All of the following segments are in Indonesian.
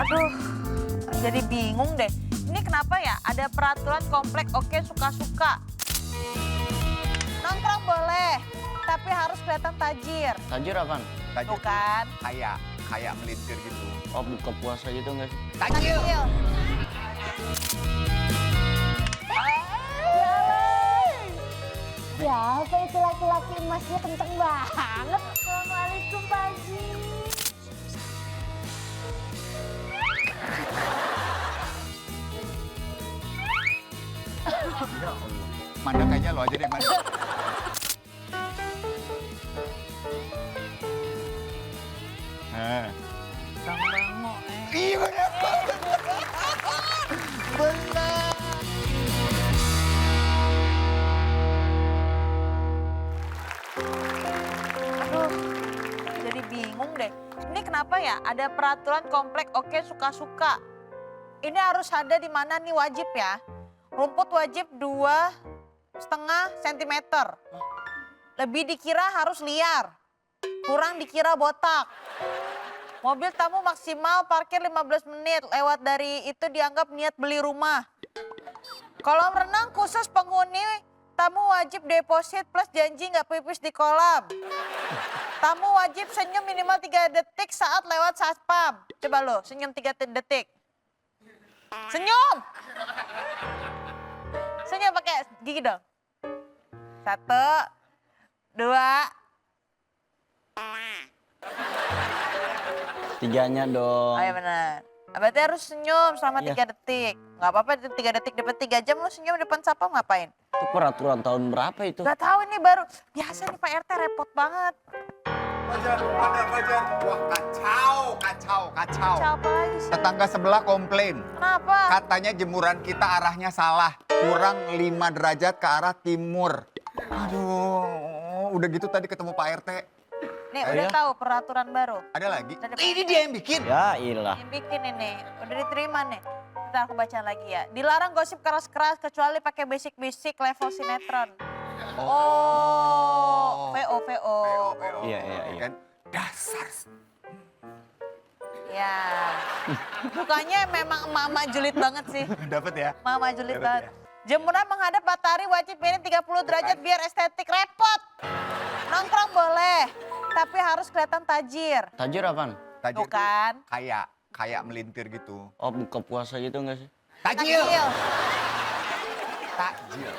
Aduh, jadi bingung deh. Ini kenapa ya? Ada peraturan komplek oke suka-suka. Nongkrong boleh, tapi harus kelihatan tajir. Tajir apaan? Tuh kan? Kayak melintir gitu. Oh, buka puasa gitu nggak sih? Tajil. Siapa itu laki-laki emasnya kenceng banget? Assalamualaikum Pak Haji. Ya Allah. Manda kayaknya lo aja deh, Manda. Bang Bango, Iya bener. Benar. Aduh, jadi bingung deh. Ini kenapa ya? Ada peraturan komplek oke suka-suka. Ini harus ada di mana nih wajib ya? Rumput wajib 2,5 cm. Lebih dikira harus liar. Kurang dikira botak. Mobil tamu maksimal parkir 15 menit. Lewat dari itu dianggap niat beli rumah. Kolam renang khusus penghuni tamu wajib deposit plus janji nggak pipis di kolam. Tamu wajib senyum minimal 3 detik saat lewat satpam. Coba lo senyum 3 detik. Senyum. Senyum pakai gigi dong. 1, 2. Tiganya dong. Oh ya benar. Berarti harus senyum selama Iya. 3 detik. Nggak apa-apa 3 detik dapat 3 jam lo senyum depan satpam ngapain? Itu peraturan tahun berapa itu? Gak tahu ini baru. Biasa nih Pak RT repot banget. Fajar. Wah kacau. Kacau apa lagi sih? Tetangga sebelah komplain. Kenapa? Katanya jemuran kita arahnya salah. Kurang 5 derajat ke arah timur. Aduh, udah gitu tadi ketemu Pak RT. Nih udah Iya. tahu peraturan baru. Ada lagi? Ada- Ini dia yang bikin. Ya ilah. Yang bikin ini. Udah diterima nih. Ntar aku baca lagi ya. Dilarang gosip keras-keras kecuali pakai basic-basic level sinetron. Oh, VO. Iya. Kan? Dasar. Ya. Bukannya memang emak-emak julid banget sih. Dapat ya? Emak-emak julid Dapat banget. Jemuran menghadap matahari wajib minim 30 derajat biar estetik. Repot. Nongkrong boleh, tapi harus kelihatan tajir. Tajir apaan? Tajil Tuh kan? kayak melintir gitu. Oh, buka puasa gitu nggak sih? Tajil. Tajil. Takjil.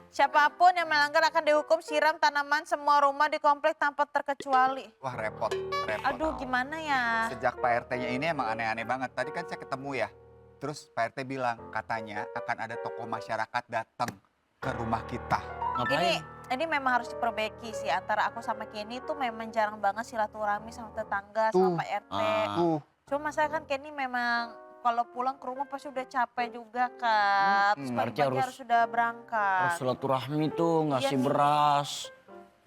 Siapapun yang melanggar akan dihukum siram tanaman semua rumah di komplek tanpa terkecuali. Wah repot. Aduh gimana ya? Sejak Pak RT-nya ini emang aneh-aneh banget. Tadi kan saya ketemu ya. Terus Pak RT bilang katanya akan ada tokoh masyarakat datang ke rumah kita. Ngapain? Ini memang harus diperbaiki sih antara aku sama Kenny tuh memang jarang banget silaturahmi sama tetangga Tuh. sama Pak RT. Tuh. Cuma masalah kan Kenny memang kalau pulang ke rumah pasti udah capek juga kan. Terus berarti pagi-pagi harus sudah berangkat. Harus silaturahmi tuh, ngasih Iya nih. beras.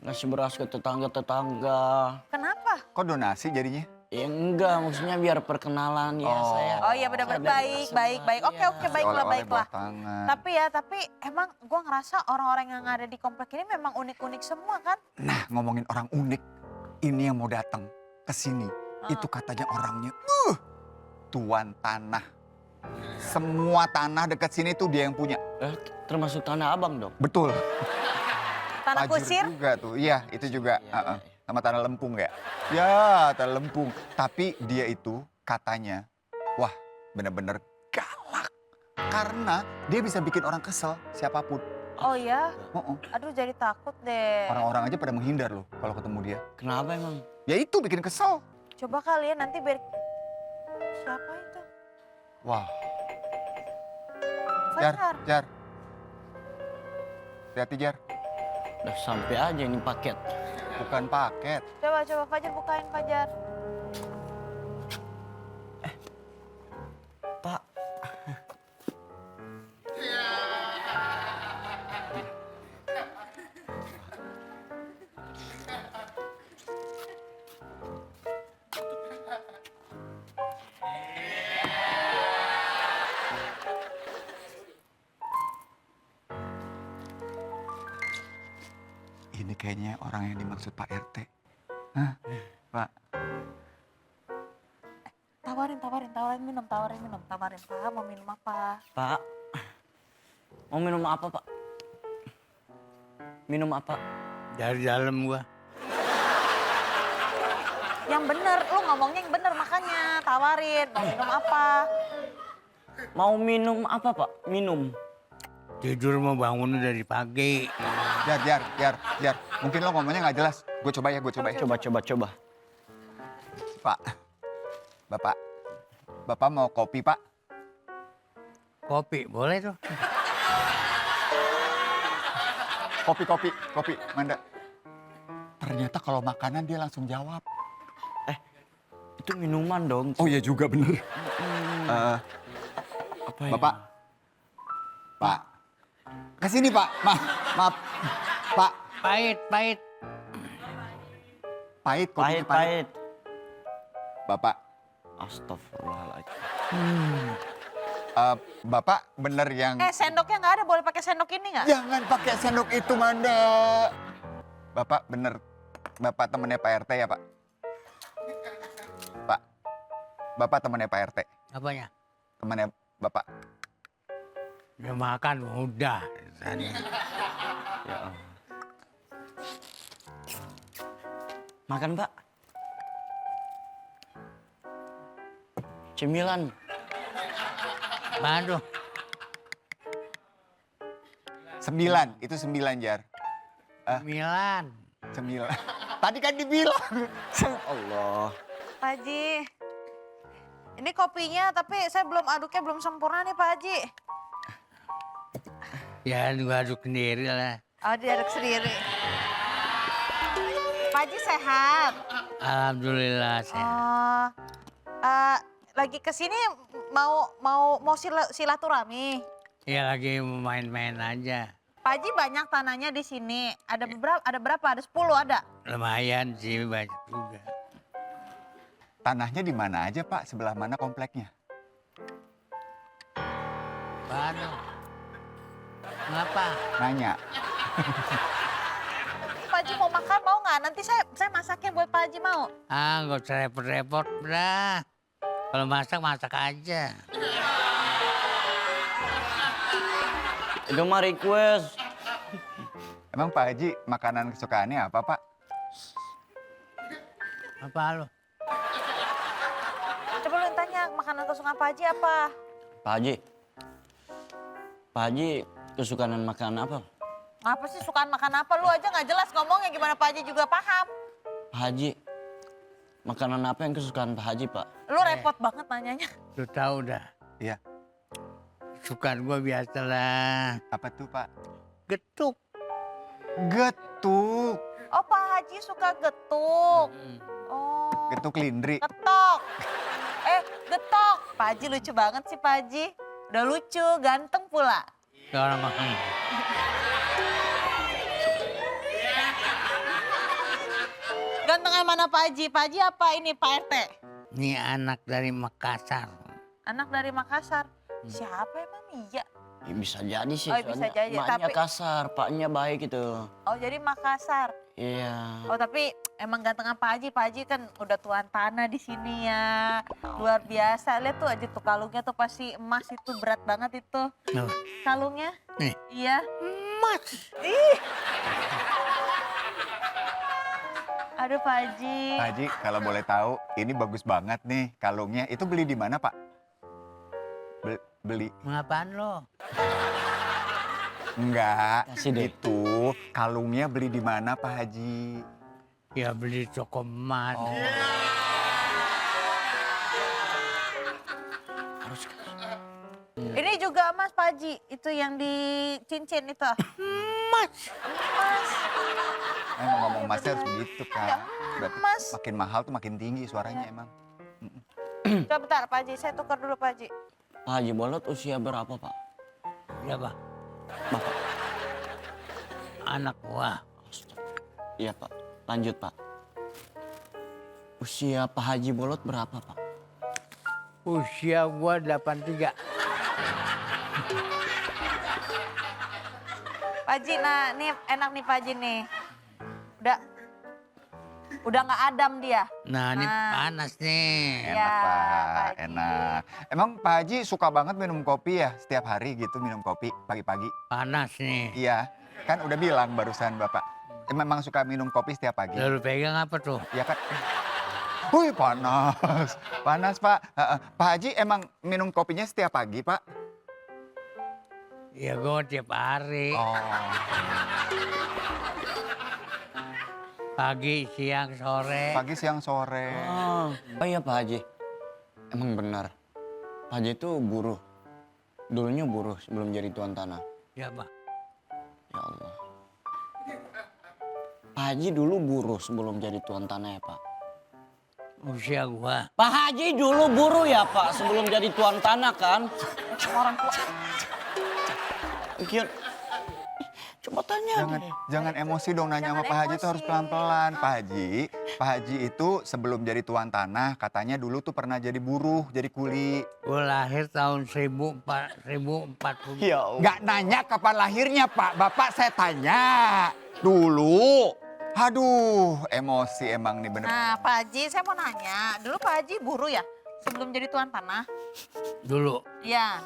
Ngasih beras ke tetangga-tetangga. Kenapa? Kok donasi jadinya? Ya enggak, maksudnya biar perkenalan ya Oh. saya. Oh iya benar-benar baik. Oke Iya. baiklah. Oleh-oleh buat tangan. Tapi emang gue ngerasa orang-orang yang ada di komplek ini memang unik-unik semua kan? Nah ngomongin orang unik. Ini yang mau datang ke sini. Itu katanya orangnya tuan tanah. Semua tanah dekat sini tuh dia yang punya. Termasuk tanah abang dong. Betul. Tanah Tajir kusir? juga tuh. Iya itu juga. Iya. Sama tanah lempung ya. Ya tanah lempung. Tapi dia itu katanya wah bener-bener galak. Karena dia bisa bikin orang kesel siapapun. Oh ya? Oh, Aduh jadi takut deh. orang-orang aja pada menghindar loh kalau ketemu dia. Kenapa emang? Ya itu bikin kesel. Coba kalian nanti biar... Siapa itu? Wah. Jar, Fajar. Jar. Hati-hati Jar. Udah sampai aja ini paket. Bukan paket. Coba Fajar bukain Fajar. Pak. Ini kayaknya orang yang dimaksud Pak RT. Hah? Pak. Tawarin minum. Tawarin, Pak, mau minum apa? Pak, mau minum apa, Pak? Minum apa? Dari dalam gua. Yang bener, lu ngomongnya yang bener makanya. Tawarin, mau minum apa? Mau minum apa, Pak? Minum. Tidur mau bangun dari pagi. Jar. Mungkin lo ngomongnya nggak jelas. Gue coba ya. Coba. Pak, Bapak mau kopi, Pak? Kopi, boleh tuh. Kopi, Manda. Ternyata kalau makanan dia langsung jawab. Itu minuman dong. Oh iya juga bener. Apa ya? Pak. Kesini, Pak. Maaf. Pak, Pahit. pahit, kopinya Pahit. Bapak, Astagfirullahaladzim. Bapak bener yang... Sendoknya nggak ada, boleh pakai sendok ini nggak? Jangan pakai sendok itu, Manda. Bapak bener, Bapak temennya Pak RT ya, Pak? Pak, Bapak temennya Pak RT, Apanya? temennya Bapak. Ya makan udah. Tadi. Ya Allah. Makan, Pak. Cemilan. Aduh, 9, itu 9, Jar. Milan. 9. Tadi kan dibilang. Allah. Pak Haji, ini kopinya tapi saya belum aduknya belum sempurna nih Pak Haji. Ya gua aduk sendiri lah. Oh diaduk sendiri. Pak Haji sehat? Alhamdulillah sehat. Oh, lagi kesini mau silaturahmi. Ya lagi main-main aja. Pak Haji banyak tanahnya di sini. Ada berapa? Ada berapa? Ada 10 ada. Lumayan sih banyak juga. Tanahnya di mana aja, Pak? Sebelah mana kompleknya? Baru. Ngapa? Nanya. Pak Haji mau makan mau nggak? Nanti saya masakin buat Pak Haji mau. Ah, nggak usah repot-repot dah. Kalau masak aja. Itu mah request. Emang Pak Haji makanan kesukaannya apa, Pak? Apa lo? Coba lu tanya makanan kesukaan Pak Haji apa? Pak Haji kesukaan makanan apa? Apa sih sukaan makan apa? Lu aja nggak jelas ngomongnya gimana Pak Haji juga paham. Pak Haji, makanan apa yang kesukaan Pak Haji, Pak? Lu repot banget nanyanya. Lu tahu dah. Iya. Sukaan gua biasa lah. Apa tuh, Pak? Getuk. Getuk. Oh Pak Haji suka getuk. Oh. Getuk lindri. Getok. Getok. Pak Haji lucu banget sih Pak Haji. Udah lucu, ganteng pula. Orang makan. Ganteng yang mana Pak Haji? Pak Haji apa ini Pak RT? Ini anak dari Makassar. Anak dari Makassar. Siapa emang iya? Ya, bisa jadi sih, Oh, bisa soalnya jadi, emaknya tapi- kasar, paknya baik gitu. Oh jadi Makassar. Iya. Oh tapi emang ganteng Pak Haji. Pak Haji kan udah tuan tanah di sini ya. Luar biasa. Lihat tuh aja tuh kalungnya tuh pasti emas itu berat banget itu. Oh, Kalungnya. nih, Iya. emas. Ih. Aduh Pak Haji. Pak Haji, kalau boleh tahu, ini bagus banget nih kalungnya. Itu beli di mana, Pak? Beli? Ngapaan lo? Enggak, Kasih deh. itu kalungnya beli di mana, Pak Haji? Ya beli toko emas. Harus Ini juga emas Pak Haji. Itu yang di cincin itu. Emas. Emas. Emang ngomong emasnya harus begitu, Ya, Kak. Berarti emas. makin mahal tuh makin tinggi suaranya emang. Coba bentar Pak Haji. Saya tukar dulu Pak Haji. Pak Haji Bolot usia berapa, Pak? Siapa? Bapak. Anak gua. Iya, Pak. Lanjut, Pak. Usia Pak Haji Bolot berapa, Pak? Usia gua 83. Pak Haji, nah ini enak nih Pak Haji nih. Udah nggak adem dia. Nah, ini Nah. panas nih. Iya, Enak Pak, Pak Haji. enak. Emang Pak Haji suka banget minum kopi ya? Setiap hari gitu minum kopi pagi-pagi? Panas nih. Iya, kan udah bilang barusan Bapak. Memang suka minum kopi setiap pagi? Lalu pegang apa tuh? Iya kan? Wih panas, panas Pak. Pak Haji emang minum kopinya setiap pagi Pak? Ya gue tiap hari. Oh, Pagi, siang, sore. pagi, siang, sore. Oh iya Pak Haji, emang benar. Pak Haji itu buruh. Dulunya buruh sebelum jadi tuan tanah. Ya, Pak. Ya Allah. Pak Haji dulu buruh sebelum jadi tuan tanah ya Pak? Usia gua. Pak Haji dulu buruh ya Pak sebelum jadi tuan tanah kan? Orang tua. Kian, coba tanya Jangan, deh. jangan emosi dong nanya sama Jangan Pak Haji itu harus emosi. pelan-pelan. Pak Haji itu sebelum jadi tuan tanah katanya dulu tuh pernah jadi buruh, jadi kuli. Gua lahir tahun 1040. Ya Allah. Nggak nanya kapan lahirnya Pak, Bapak saya tanya dulu. Aduh, emosi emang nih bener. Nah, Pak Haji, saya mau nanya. Dulu Pak Haji buruh ya? Sebelum jadi tuan tanah? Dulu. Iya.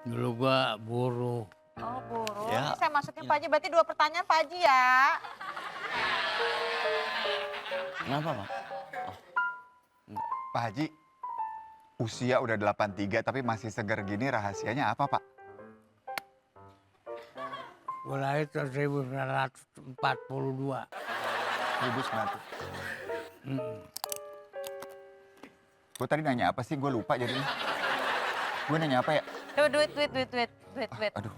Dulu gua buruh. Oh, buruh. Ya. Ini saya masukin Pak Haji. Berarti 2 pertanyaan Pak Haji ya. Kenapa Pak? Pak Haji, usia udah 83 tapi masih segar gini rahasianya apa Pak? Gua lahir tahun 1942. 1900. Mm. Gue tadi nanya apa sih? Gue lupa jadinya. Gue nanya apa ya? Coba duit. Aduh,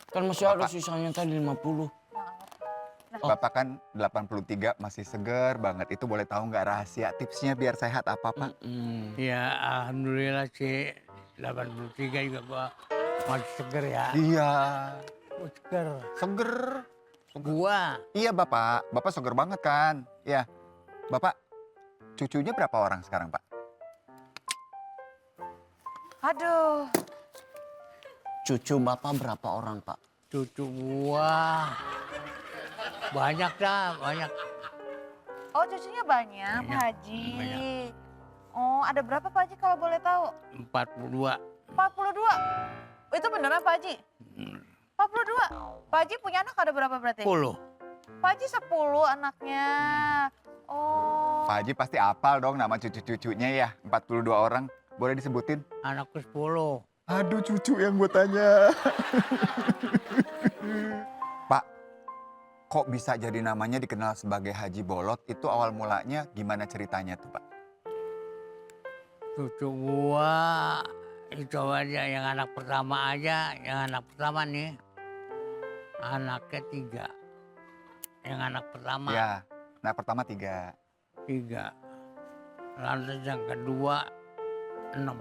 Kan masih ada sisanya tadi 50. Bapak kan 83 masih segar banget. Itu boleh tahu nggak rahasia tipsnya biar sehat apa Pak? Ya, alhamdulillah sih 83 juga gua masih seger ya. Iya, Gua seger. seger. Gua Iya Bapak, Bapak seger banget kan? Iya. Bapak, cucunya berapa orang sekarang Pak? Aduh. Cucu Bapak berapa orang Pak? cucu gua banyak dah, banyak. Oh, cucunya banyak, Pak Banyak, Haji. banyak. Oh, ada berapa Pak Haji kalau boleh tahu? 42. 42. Itu beneran Pak Haji? Hmm, 42. Pak Haji punya anak ada berapa berarti? 10. Pak Haji 10 anaknya. Oh. Pak Haji pasti hafal dong nama cucu-cucunya ya, 42 orang. Boleh disebutin? Anakku 10. Aduh cucu yang gue tanya. Pak, kok bisa jadi namanya dikenal sebagai Haji Bolot? Itu awal mulanya gimana ceritanya tuh Pak? Cucu gua itu aja yang anak pertama aja, yang anak pertama nih. Anaknya 3. Yang anak pertama Ya, nah pertama 3. 3. Lantas yang kedua 6.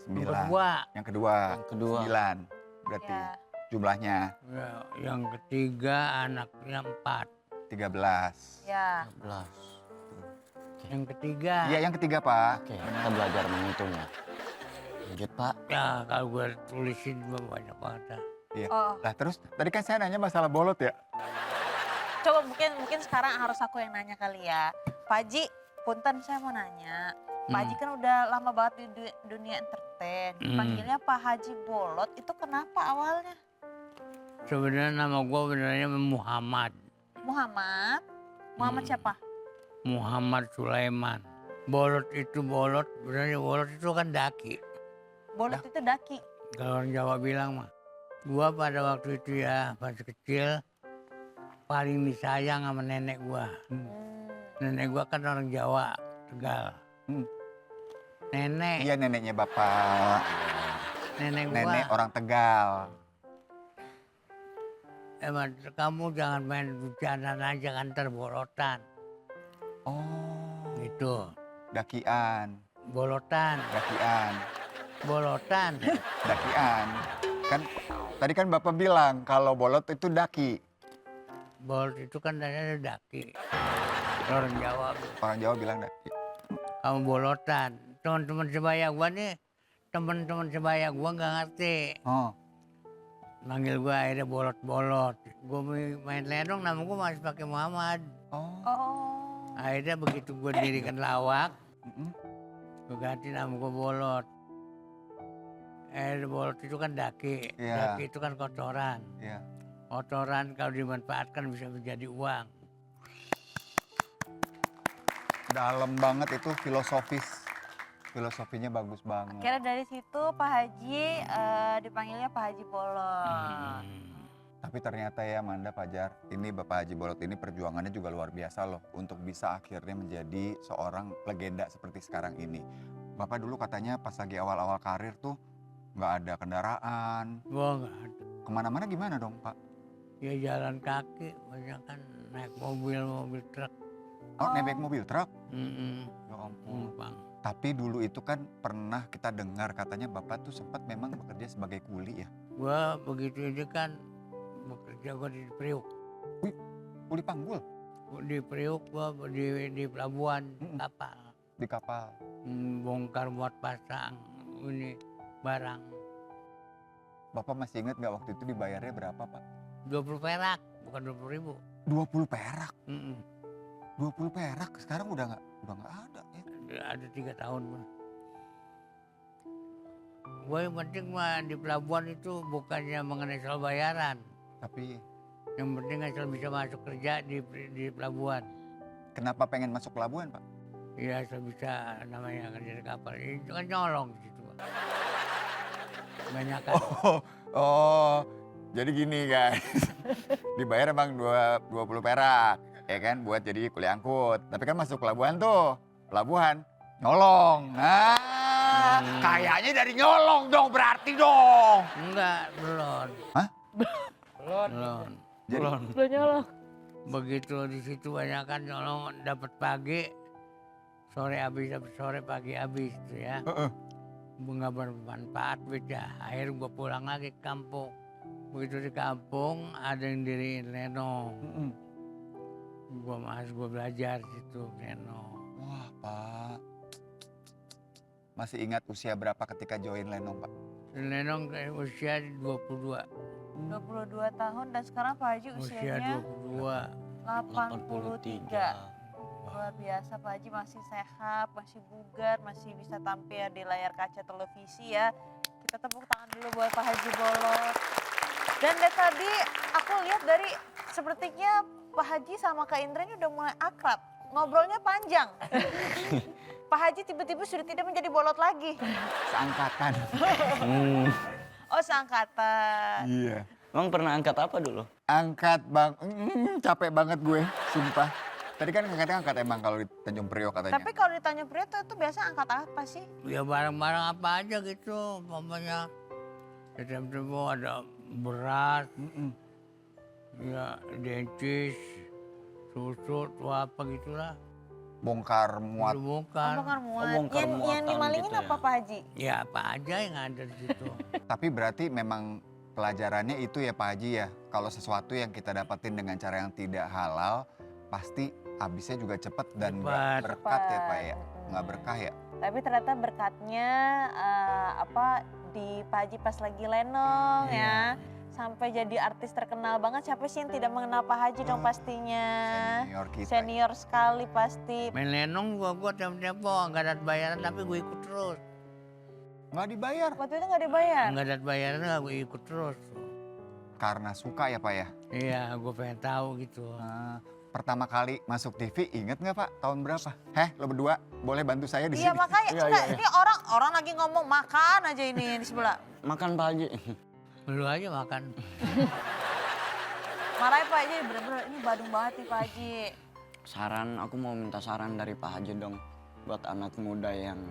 9. Kedua, Yang kedua, Yang kedua. 9. Berarti Ya. jumlahnya ya, yang ketiga anaknya 4. 13. Ya. 11. Yang ketiga, Iya yang ketiga Pak. Oke, kita belajar menghitung ya. Lanjut Pak. ya kalau gue tulisin gua banyak banget dah. Oh, Nah terus tadi kan saya nanya masalah bolot ya. coba mungkin sekarang harus aku yang nanya kali ya. Pak Haji, punten saya mau nanya. Pak Haji kan udah lama banget di dunia entertain. Panggilnya Pak Haji Bolot, itu kenapa awalnya? Sebenarnya nama gue benernya Muhammad. Muhammad? Muhammad siapa? Muhammad Sulaiman. Bolot, benernya bolot itu kan daki. Bolot itu daki. Kalau orang Jawa bilang mah. Gua pada waktu itu ya, pas kecil, paling disayang sama nenek gua. Nenek gua kan orang Jawa, Tegal. Nenek, Iya neneknya Bapak. nenek gua. Nenek orang Tegal. Emang kamu jangan main hujanan aja kan terbolotan. Oh, Gitu. dakian. Bolotan, Dakian. bolotan. Dakian. Kan tadi kan Bapak bilang kalau bolot itu daki. Bolot itu kan dari daki. Orang Jawa, Orang Jawa bilang daki. kamu bolotan. Teman-teman sebaya gua nih, teman-teman sebaya gua nggak ngerti. Oh, Manggil gua akhirnya bolot-bolot. Gua main ledong, nama gua masih pakai Muhammad. oh. Oh. Akhirnya begitu gue dirikan lawak, Mm-mm. gue ganti nama gue Bolot. Bolot itu kan daki, Iya. daki itu kan kotoran. Iya. Kotoran kalau dimanfaatkan bisa menjadi uang. Dalam banget itu filosofis. Filosofinya bagus banget. Akhirnya dari situ Pak Haji dipanggilnya Pak Haji Bolot. Tapi ternyata ya Manda, Fajar, ini Bapak Haji Bolot ini perjuangannya juga luar biasa loh. Untuk bisa akhirnya menjadi seorang legenda seperti sekarang ini. Bapak dulu katanya pas lagi awal-awal karir tuh nggak ada kendaraan. Gua nggak ada. Kemana-mana gimana dong Pak? Ya jalan kaki, banyak kan naik mobil truk. Oh, nebeng mobil truk? Mm-mm. Ya ampun. Numpang. Tapi dulu itu kan pernah kita dengar katanya Bapak tuh sempat memang bekerja sebagai kuli ya. Gua begitu ini kan bekerja gua di Priuk. Kuli panggul Di Priuk gua di pelabuhan Mm-mm. kapal. di kapal. Bongkar muat pasang ini barang. Bapak masih ingat nggak waktu itu dibayarnya berapa Pak? 20 perak, bukan 20.000. 20 perak. Mm-mm. 20 perak sekarang udah nggak ada ya. Ada 3 tahun mah. Gue yang penting mah di pelabuhan itu bukannya mengenai soal bayaran. Tapi Yang penting asal bisa masuk kerja di pelabuhan. kenapa pengen masuk pelabuhan Pak? Ya asal bisa namanya kerja di kapal. Itu kan nyolong di situ. Pak. Banyak kan. Oh, jadi gini guys. Dibayar emang 20 perak, ya kan, buat jadi kuli angkut. Tapi kan masuk pelabuhan tuh, pelabuhan nyolong. Nah, kayaknya dari nyolong dong berarti dong. Enggak, belum. Hah? Belum. Jadi Belum nyolong. Begitu di situ banyak kan nyolong dapat pagi, sore habis sore pagi habis tuh ya. Nggak bermanfaat beda. Akhirnya gue pulang lagi ke kampung. Begitu di kampung ada yang diriin lenong. Gue belajar situ lenong. Wah Pak, masih ingat usia berapa ketika join Lenong Pak? Lenong usia 22. 22 tahun dan sekarang Pak Haji Usia usianya 22. 83. Luar biasa Pak Haji, masih sehat, masih bugar, masih bisa tampil di layar kaca televisi ya. Kita tepuk tangan dulu buat Pak Haji Bolot. Dan dari tadi aku lihat dari sepertinya Pak Haji sama Kak Indra ini udah mulai akrab. Ngobrolnya panjang. Pak Haji tiba-tiba sudah tidak menjadi bolot lagi. Seangkatan. Oh seangkatan. Iya. Emang pernah angkat apa dulu? Angkat bang, capek banget gue, sumpah. Tadi kan angkat emang kalau di Tanjung Priok katanya. Tapi kalau ditanya pria itu biasa angkat apa sih? Ya barang-barang apa aja gitu. Pokoknya tempo ada beras, ya dencis, susu, atau apa gitulah. Bongkar muat. Bongkar. Bongkar muat. bongkar Yang muatan dimalingin gitu ya. apa Pak Haji? Ya apa aja yang ada di situ. Tapi berarti memang pelajarannya itu ya Pak Haji ya. Kalau sesuatu yang kita dapetin dengan cara yang tidak halal, pasti habisnya juga cepet dan nggak Cepat. berkat ya Pak ya. Nggak berkah ya. Tapi ternyata berkatnya di Pak Haji pas lagi lenong ya. Sampai jadi artis terkenal banget. Siapa sih yang tidak mengenal Pak Haji dong pastinya. Senior kita. Senior sekali pasti. Main lenong gua tempo nggak ada bayaran tapi gue ikut terus. Nggak dibayar. Waktu itu nggak dibayar. Nggak ada bayaran gue ikut terus. Karena suka ya Pak ya. Iya gue pengen tahu gitu. Pertama kali masuk TV, inget nggak Pak? Tahun berapa? Lo berdua boleh bantu saya di Iya sini? makanya enggak, ini orang lagi ngomong makan aja ini di sebelah. Makan Pak Haji. Lu aja makan. Marahin Pak Haji, bener-bener ini Badung banget nih Pak Haji. Aku mau minta saran dari Pak Haji dong. Buat anak muda yang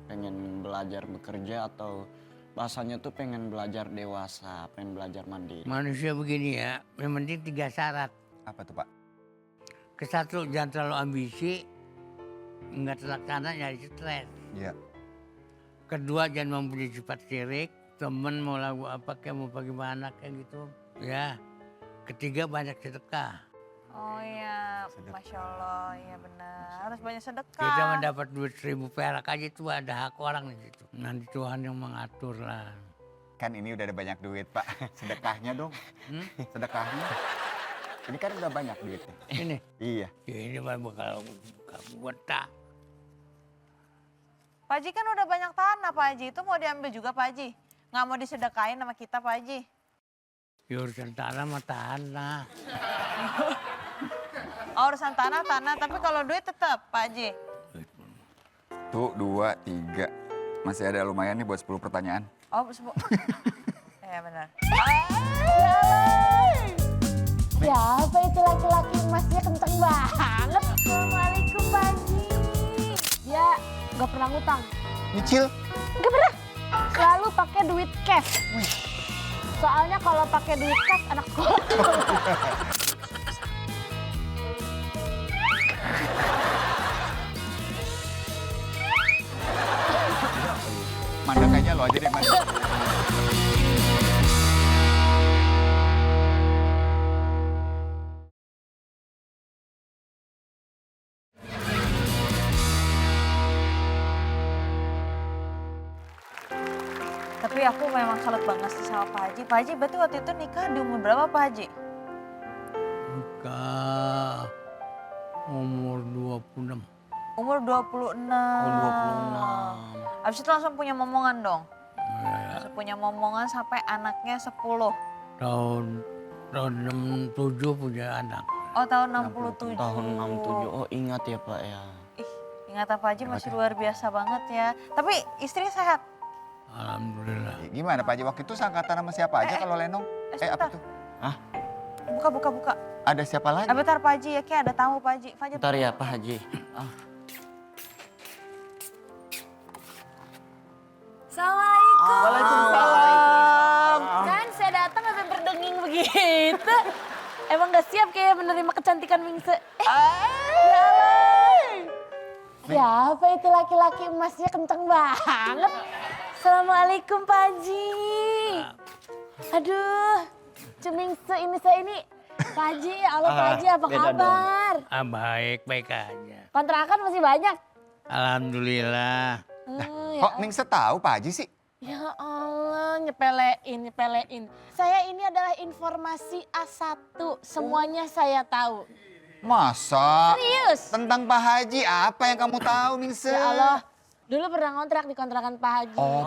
pengen belajar bekerja atau bahasanya tuh pengen belajar dewasa, pengen belajar mandiri. Manusia begini ya, yang penting 3 syarat. Apa tuh Pak? Kesatu jangan terlalu ambisi, nggak terlaksana jadi stres. Iya. Kedua jangan mempunyai sifat sirik, temen mau lagu apa kayak mau bagaimana kayak gitu. Ya. Ketiga banyak sedekah. Oh iya, Sedekah. Masya Allah, iya benar. Harus banyak sedekah. Kita mendapat duit 1000 perak aja itu ada hak orang di situ. Nanti Tuhan yang mengatur lah. Kan ini udah ada banyak duit Pak. Sedekahnya dong. Hmm? Sedekahnya. Ini kan udah banyak duitnya. Ini, Iya. ya ini mah bakal buat tak. Pak Haji kan udah banyak tanah Pak Haji, itu mau diambil juga Pak Haji. Nggak mau disedekain sama kita Pak Haji. Ya urusan tanah mah tanah. Oh, urusan tanah, tapi kalau duit tetap Pak Haji. Tuh 2, 3. Masih ada lumayan nih buat 10 pertanyaan. Oh, ya benar. Siapa itu laki-laki emasnya kenceng banget? Assalamualaikum Pak Haji. Dia nggak pernah ngutang. Nyicil? Nggak pernah. Selalu pakai duit cash. Soalnya kalau pakai duit cash anak sekolah. Mandang kayaknya lo aja deh, Mandang. Tapi aku memang salut banget sih sama Pak Haji. Pak Haji berarti waktu itu nikah di umur berapa Pak Haji? Nikah umur 26. Umur 26. Oh, 26. Habis itu langsung punya momongan dong? Ya, Langsung punya momongan sampai anaknya 10. tahun 67 punya anak. Oh tahun 67. Tahun 67. Oh ingat ya Pak ya. Ih, ingatan Pak Haji masih luar biasa banget ya. Tapi istri sehat? Alhamdulillah. Gimana Pak Haji? Waktu itu seangkatan sama siapa aja kalau Lenong? Apa Sebentar. tuh? Buka. Ada siapa lagi? Bentar Pak Haji ya, kayak ada tamu Pak Haji. Fajar. Bentar ya Pak Haji. Assalamualaikum. Waalaikumsalam. Kan saya datang sampai berdenging begitu. Emang gak siap kayak menerima kecantikan Mingse. Siapa itu laki-laki emasnya kenceng banget? Assalamualaikum Pak Haji. Aduh, Cemingse ini saya ini. Pak Haji, halo Pak Haji apa beda kabar? Baik aja. Kontrakan masih banyak? Alhamdulillah. Ya Kok Ningse tahu Pak Haji sih? Ya Allah, nyepelein. Saya ini adalah informasi A1, semuanya saya tahu. Masa? Serius? Tentang Pak Haji, apa yang kamu tahu Ningse? Ya Allah, dulu pernah ngontrak di kontrakan Pak Haji. Oh,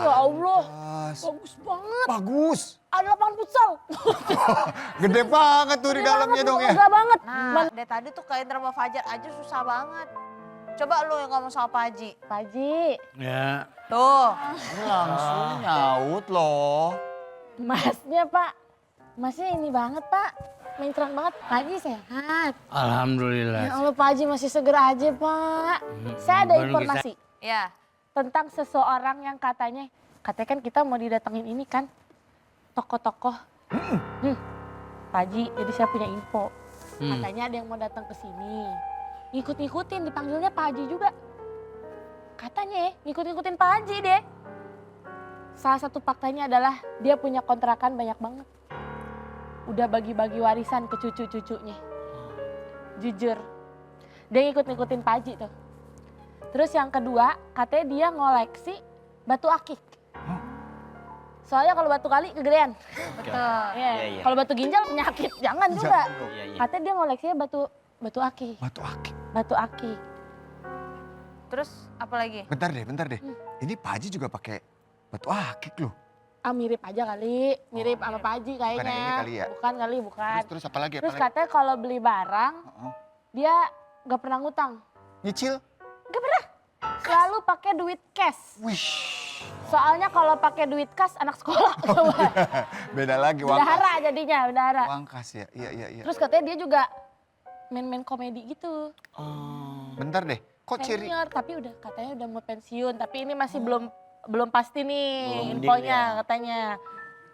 Ya Allah, pantas. bagus banget. Bagus. Ada lapangan futsal. Gede banget tuh di Gede dalamnya banget, dong ya. Lega banget. Nah, dari tadi tuh kain sama Fajar aja susah banget. Coba lu yang ngomong sama Pak Haji. Pak Haji, Ya, Tuh. Ini langsung nyaut loh. masnya Pak. Masnya ini banget Pak. Mencret banget. Pak Haji sehat. alhamdulillah. Ya Allah Pak Haji masih seger aja Pak. Saya ada Baru informasi. Ya. Tentang seseorang yang katanya kan kita mau didatengin ini kan tokoh-tokoh. Pak Haji, jadi saya punya info. Katanya ada yang mau datang ke sini. Ngikut-ngikutin, dipanggilnya Pak Haji juga. Katanya ngikut-ngikutin Pak Haji deh. Salah satu faktanya adalah dia punya kontrakan banyak banget. Udah bagi-bagi warisan ke cucu-cucunya. Jujur. Dia ngikut-ngikutin Pak Haji tuh. Terus yang kedua, katanya dia ngoleksi batu akik. Soalnya kalau batu kali kegedean. Betul. Iya. Iya. Kalau batu ginjal penyakit, jangan juga. Iya. Katanya dia ngoleksinya batu akik. Batu akik. Batu akik. Terus apa lagi? Bentar deh. Ini Pak Haji juga pakai batu akik loh. Ah mirip aja kali, mirip sama Pak Haji kayaknya. Bukan yang ini kali ya? Bukan. Terus apa lagi? Terus katanya kalau beli barang, Heeh. dia gak pernah ngutang. Nyicil? Gak pernah. Selalu pakai duit cash. Wish. Soalnya kalau pakai duit cash anak sekolah. Beda lagi uang Bendahara jadinya, bendahara. Uang kas ya? Iya. Terus katanya dia juga main-main komedi gitu. Bentar deh, kok ciri? Senior, tapi udah katanya udah mau pensiun. Tapi ini masih belum pasti nih Belum infonya deal ya. katanya.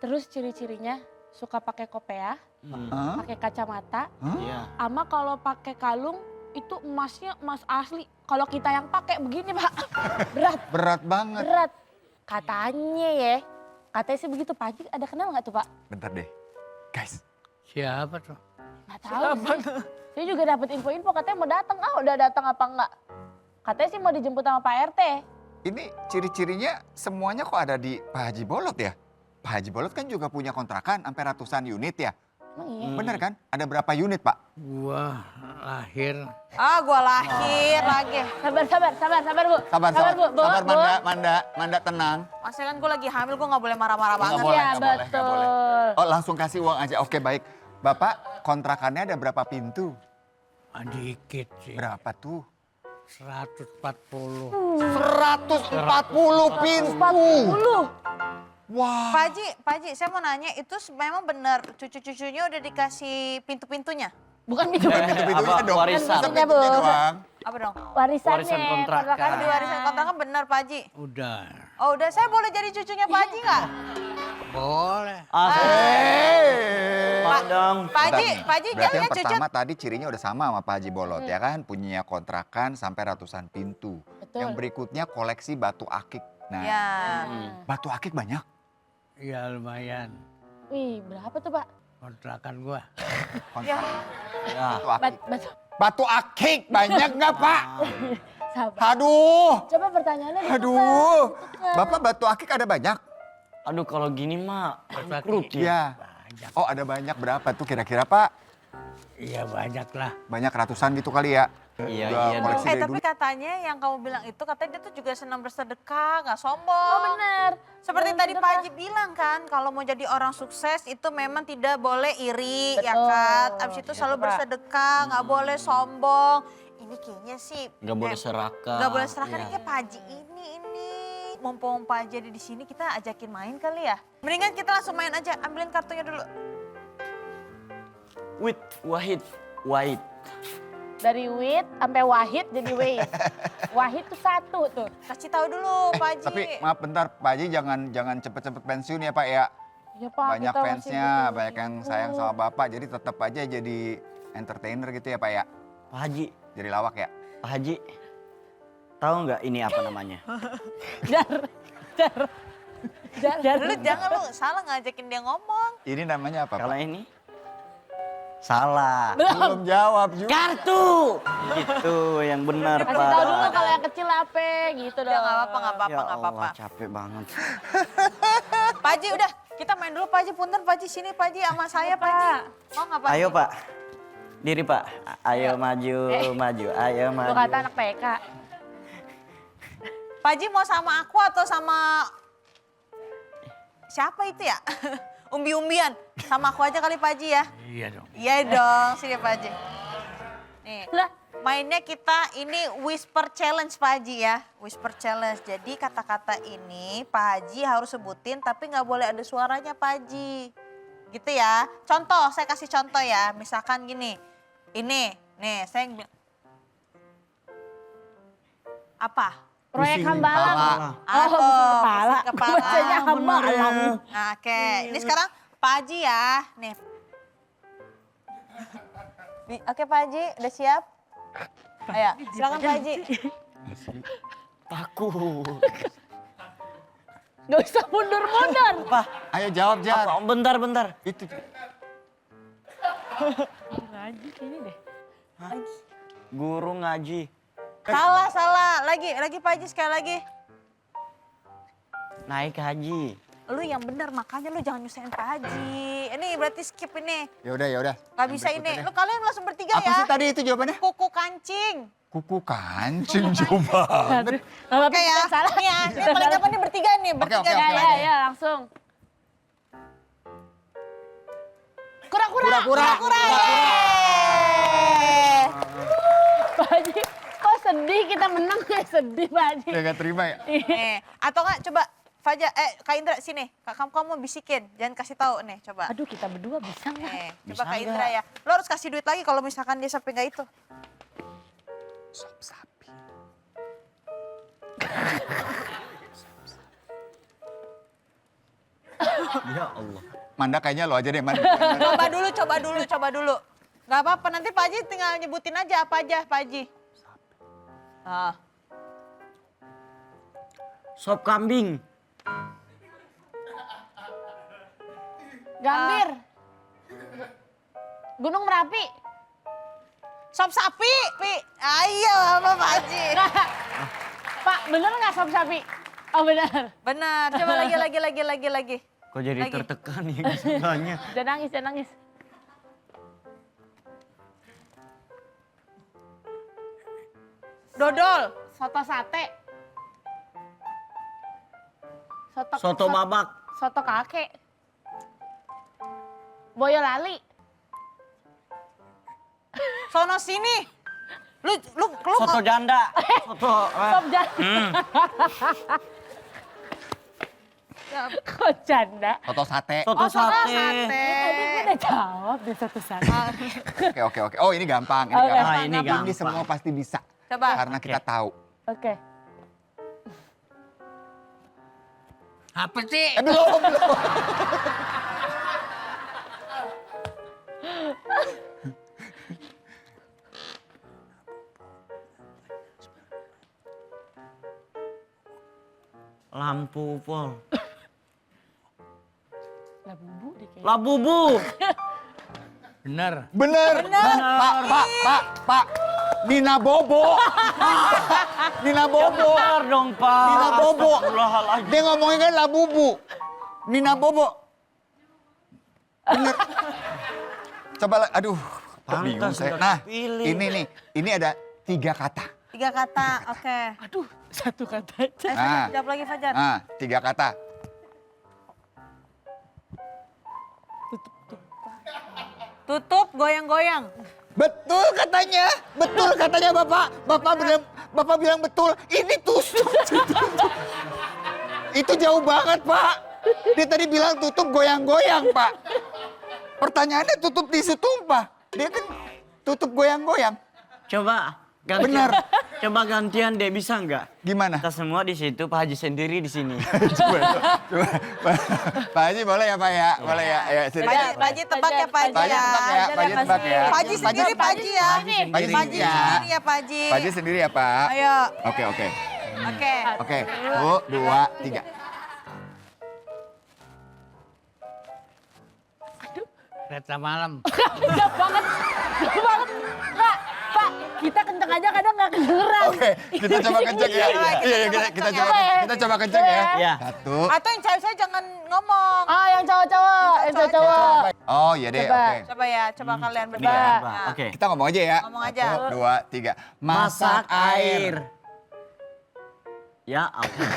Terus ciri-cirinya suka pakai kopiah, Hah? pakai kacamata, Iya. sama kalau pakai kalung itu emasnya emas asli. Kalau kita yang pakai begini Pak, Berat banget. berat. Katanya ya, katanya sih begitu. Pak Haji ada kenal nggak tuh Pak? Bentar deh. Guys, Siapa tuh? Nggak tahu sih. Saya juga dapat info-info katanya mau datang. Udah datang apa enggak? Katanya sih mau dijemput sama Pak RT. ini ciri-cirinya semuanya kok ada di Pak Haji Bolot ya? Pak Haji Bolot kan juga punya kontrakan sampai ratusan unit ya? Emang iya? Bener kan? Ada berapa unit Pak? Gua lahir Gua lahir lagi. Sabar Bu. Sabar, Bu. sabar Manda tenang. Masih kan gue lagi hamil, gue gak boleh marah-marah Nggak banget. boleh, Iya, nggak boleh, nggak betul. boleh. Oh langsung kasih uang aja, oke baik. Bapak kontrakannya ada berapa pintu? dikit sih. Berapa tuh? 140. 140 pintu. 40. Wah. Pak Haji, saya mau nanya, itu memang benar cucu-cucunya udah dikasih pintu-pintunya? Bukan pintu. Bukan pintu-pintunya Apa, dong. warisan? Masa pintunya doang? Apa dong? Warisannya. Warisan kontrakan. Di warisan kontrakan benar Pak Haji? Udah. Oh udah, saya boleh jadi cucunya Pak Haji nggak? Boleh. Hei. Mau dong. Pak Haji Berarti jangan yang ya cucu. pertama tadi cirinya udah sama sama Pak Haji Bolot ya kan? Punya kontrakan sampai ratusan pintu. Betul. Yang berikutnya koleksi batu akik. Nah, Ya. batu akik banyak. Ya lumayan. Wih, berapa tuh Pak? Kontrakan gua. Kontrakan Ya. batu akik. Batu. Batu akik banyak nggak Pak? Sabar. Aduh. Coba pertanyaannya di Aduh. Bapak batu akik ada banyak? Aduh kalau gini mah bangkrut ya. Iya. Banyak. Oh ada banyak berapa tuh kira-kira Pak? Iya banyak lah. Banyak ratusan gitu kali ya? Iya, Udah iya koleksi dari Tapi dulu. katanya yang kamu bilang itu katanya dia tuh juga senang bersedekah, nggak sombong. Oh benar. Seperti Yang tadi sedekah. Pak Haji bilang kan, kalau mau jadi orang sukses itu memang tidak boleh iri, ya Betul. kan. Abis itu Gitu, selalu Pak. bersedekah, nggak boleh sombong. Ini kayaknya sih Nggak boleh serakah. nggak boleh serakah Iya. nih kayak Pak Haji ini. Mumpung Pak Haji ada di sini, kita ajakin main kali ya. Mendingan kita langsung main aja, ambilin kartunya dulu. Wahid. Dari Wit sampai Wahid jadi Wait. Wahid tuh satu tuh. Kasih tahu dulu Pak Haji. Tapi maaf bentar Pak Haji jangan cepet-cepet pensiun ya Pak ya. Ya Pak, Banyak kita masih fansnya, butuh banyak yang itu. sayang sama Bapak. Jadi tetap aja jadi entertainer gitu ya Pak ya. Pak Haji, Jadi lawak ya. Pak Haji. Tahu nggak ini apa namanya? Jar. Lu jangan lu salah ngajakin dia ngomong. Ini namanya apa Kalau Pak? ini salah. Belum jawab juga. Kartu. Gitu yang benar Pak. Kasih tahu dulu kalau yang kecil apa gitu dong. Udah nggak apa-apa, nggak Ya apa-apa, nggak Allah, apa-apa. capek banget. Pak Haji udah, kita main dulu Pak Haji. Punten Pak Haji, sini Pak Haji sama saya Pak Haji. Mau nggak Pak Haji? Ayo Pak. Diri Pak. Ayo maju, maju. Ayo maju. Lu kata anak PK. Pak Haji mau sama aku atau sama siapa itu ya? Umbi-umbian. Sama aku aja kali Pak Haji ya. Iya dong. Iya dong, sini Pak Haji. Nih, Lah, mainnya kita ini whisper challenge Pak Haji ya. Whisper challenge. Jadi kata-kata ini Pak Haji harus sebutin tapi nggak boleh ada suaranya Pak Haji. Gitu ya. Contoh, saya kasih contoh ya. Misalkan gini. Ini, nih saya yang bilang. Apa? proyek Pusing Hambalang. kepala. Apa? Kepala. Pusing kepala. Bacanya Hambalang. Nah, oke. Ini sekarang Pak Haji ya. Nih. Oke Pak Haji, udah siap? Ayo, silakan Pak Haji. Takut. Gak usah mundur-mundur. Apa? Ayo jawab Jar. Apa? Bentar. Itu. Ngaji ini deh. Guru ngaji. Salah. Lagi Pak Haji sekali lagi. Naik haji. Lu yang benar, makanya lu jangan nyusahin Pak Haji. Ini berarti skip ini. Ya udah. Gak bisa ini. Lu kalian langsung bertiga Apa ya. sih tadi itu jawabannya? Kuku kancing. Kuku kancing coba. Oke ya. Salah. Nih ya, ini paling gampang nih bertiga nih. Bertiga. Oke. Ya, langsung. Kura-kura. Yeay. Pak Haji, kok sedih kita menang kayak sedih Pak Haji. Ya gak terima ya? Nih, atau enggak coba Fajar, Kak Indra sini. Kamu bisikin, jangan kasih tahu nih, coba. Aduh kita berdua bisa nggak? Nih, coba Bisa Kak Indra nggak? ya. Lo harus kasih duit lagi kalau misalkan dia sampai nggak itu. Sop sapi. Ya Allah. Manda kayaknya lo aja deh Manda. Coba dulu. Gak apa-apa, nanti Pak Haji tinggal nyebutin aja apa aja Pak Haji. Ah. Sop kambing. Gambir. Gunung Merapi. Sop sapi, Pi. Ayo apa Pak Haji. Pak, bener nggak sop sapi? Oh bener. Benar, coba lagi. Kok jadi Lagi. tertekan ya sebelahnya. Jangan nangis. Dodol. Soto sate. Soto babak. Soto kakek. Boyolali. Sono sini. Lu Soto janda. Soto. Sop janda. Kok janda? Soto sate. Soto sate. Tadi gue udah jawab deh soto sate. Oke. Oh ini gampang. Ini Oke. gampang. Ah, ini gampang. Ini semua pasti bisa. Coba. Karena kita tahu. Oke. Apa sih? Belum. Lampu pol. Lah bubu deh kayaknya. Labubu. Bener. Bener. Pak. Nina Bobo. Nina Bobo. Benar dong, Pak. Nina Bobo. Astagfirullahaladzim. Dia ngomongin kan Labubu. Nina Bobo. Bener. Coba, aduh. Kok bingung Pantas saya. udah Nah, kepilih. ini nih. Ini ada 3 kata. 3 kata, oke. Aduh, satu kata aja. Nah. Jawab lagi Fajar. Nah, 3 kata. Tutup, goyang-goyang. Betul katanya Bapak. Bapak bilang betul. Ini tusuk. Itu jauh banget, Pak. Dia tadi bilang tutup goyang-goyang, Pak. Pertanyaannya tutup tisu tumpah. Dia kan tutup goyang-goyang. Coba gantian. Benar. Coba gantian deh, bisa nggak? Gimana? Kita semua di situ, Pak Haji sendiri di sini. coba. Pak Haji boleh ya, Pak ya? Boleh ya. Ayo, sini. Pak Haji tebak ya Pak Haji Pak Haji ya. tebak ya. Pak Haji tebak ya. Pak Haji sendiri Pak Haji ya. Pak Haji Pak Haji sendiri ya. sendiri ya Pak Haji. Pak Haji sendiri ya, Pak. Ayo, Oke. oke. Oke. 1, 2, 3. Kereta malam. Jauh banget. Pak, kita kenceng aja kadang nggak kedengeran. Oke, kita coba kenceng ya. Iya, kita coba kenceng ya. Iya. 1. Atau yang cewek-cewek jangan ngomong. Ah, yang cowok-cowok. Yang cowok-cowok. Oh, iya deh, Coba. oke. Coba ya, coba kalian Ini berdua. ya, Ya. Pak. Oke. Kita ngomong aja ya. Ngomong aja. 1, 2, 3. Masak air. Ya ampun.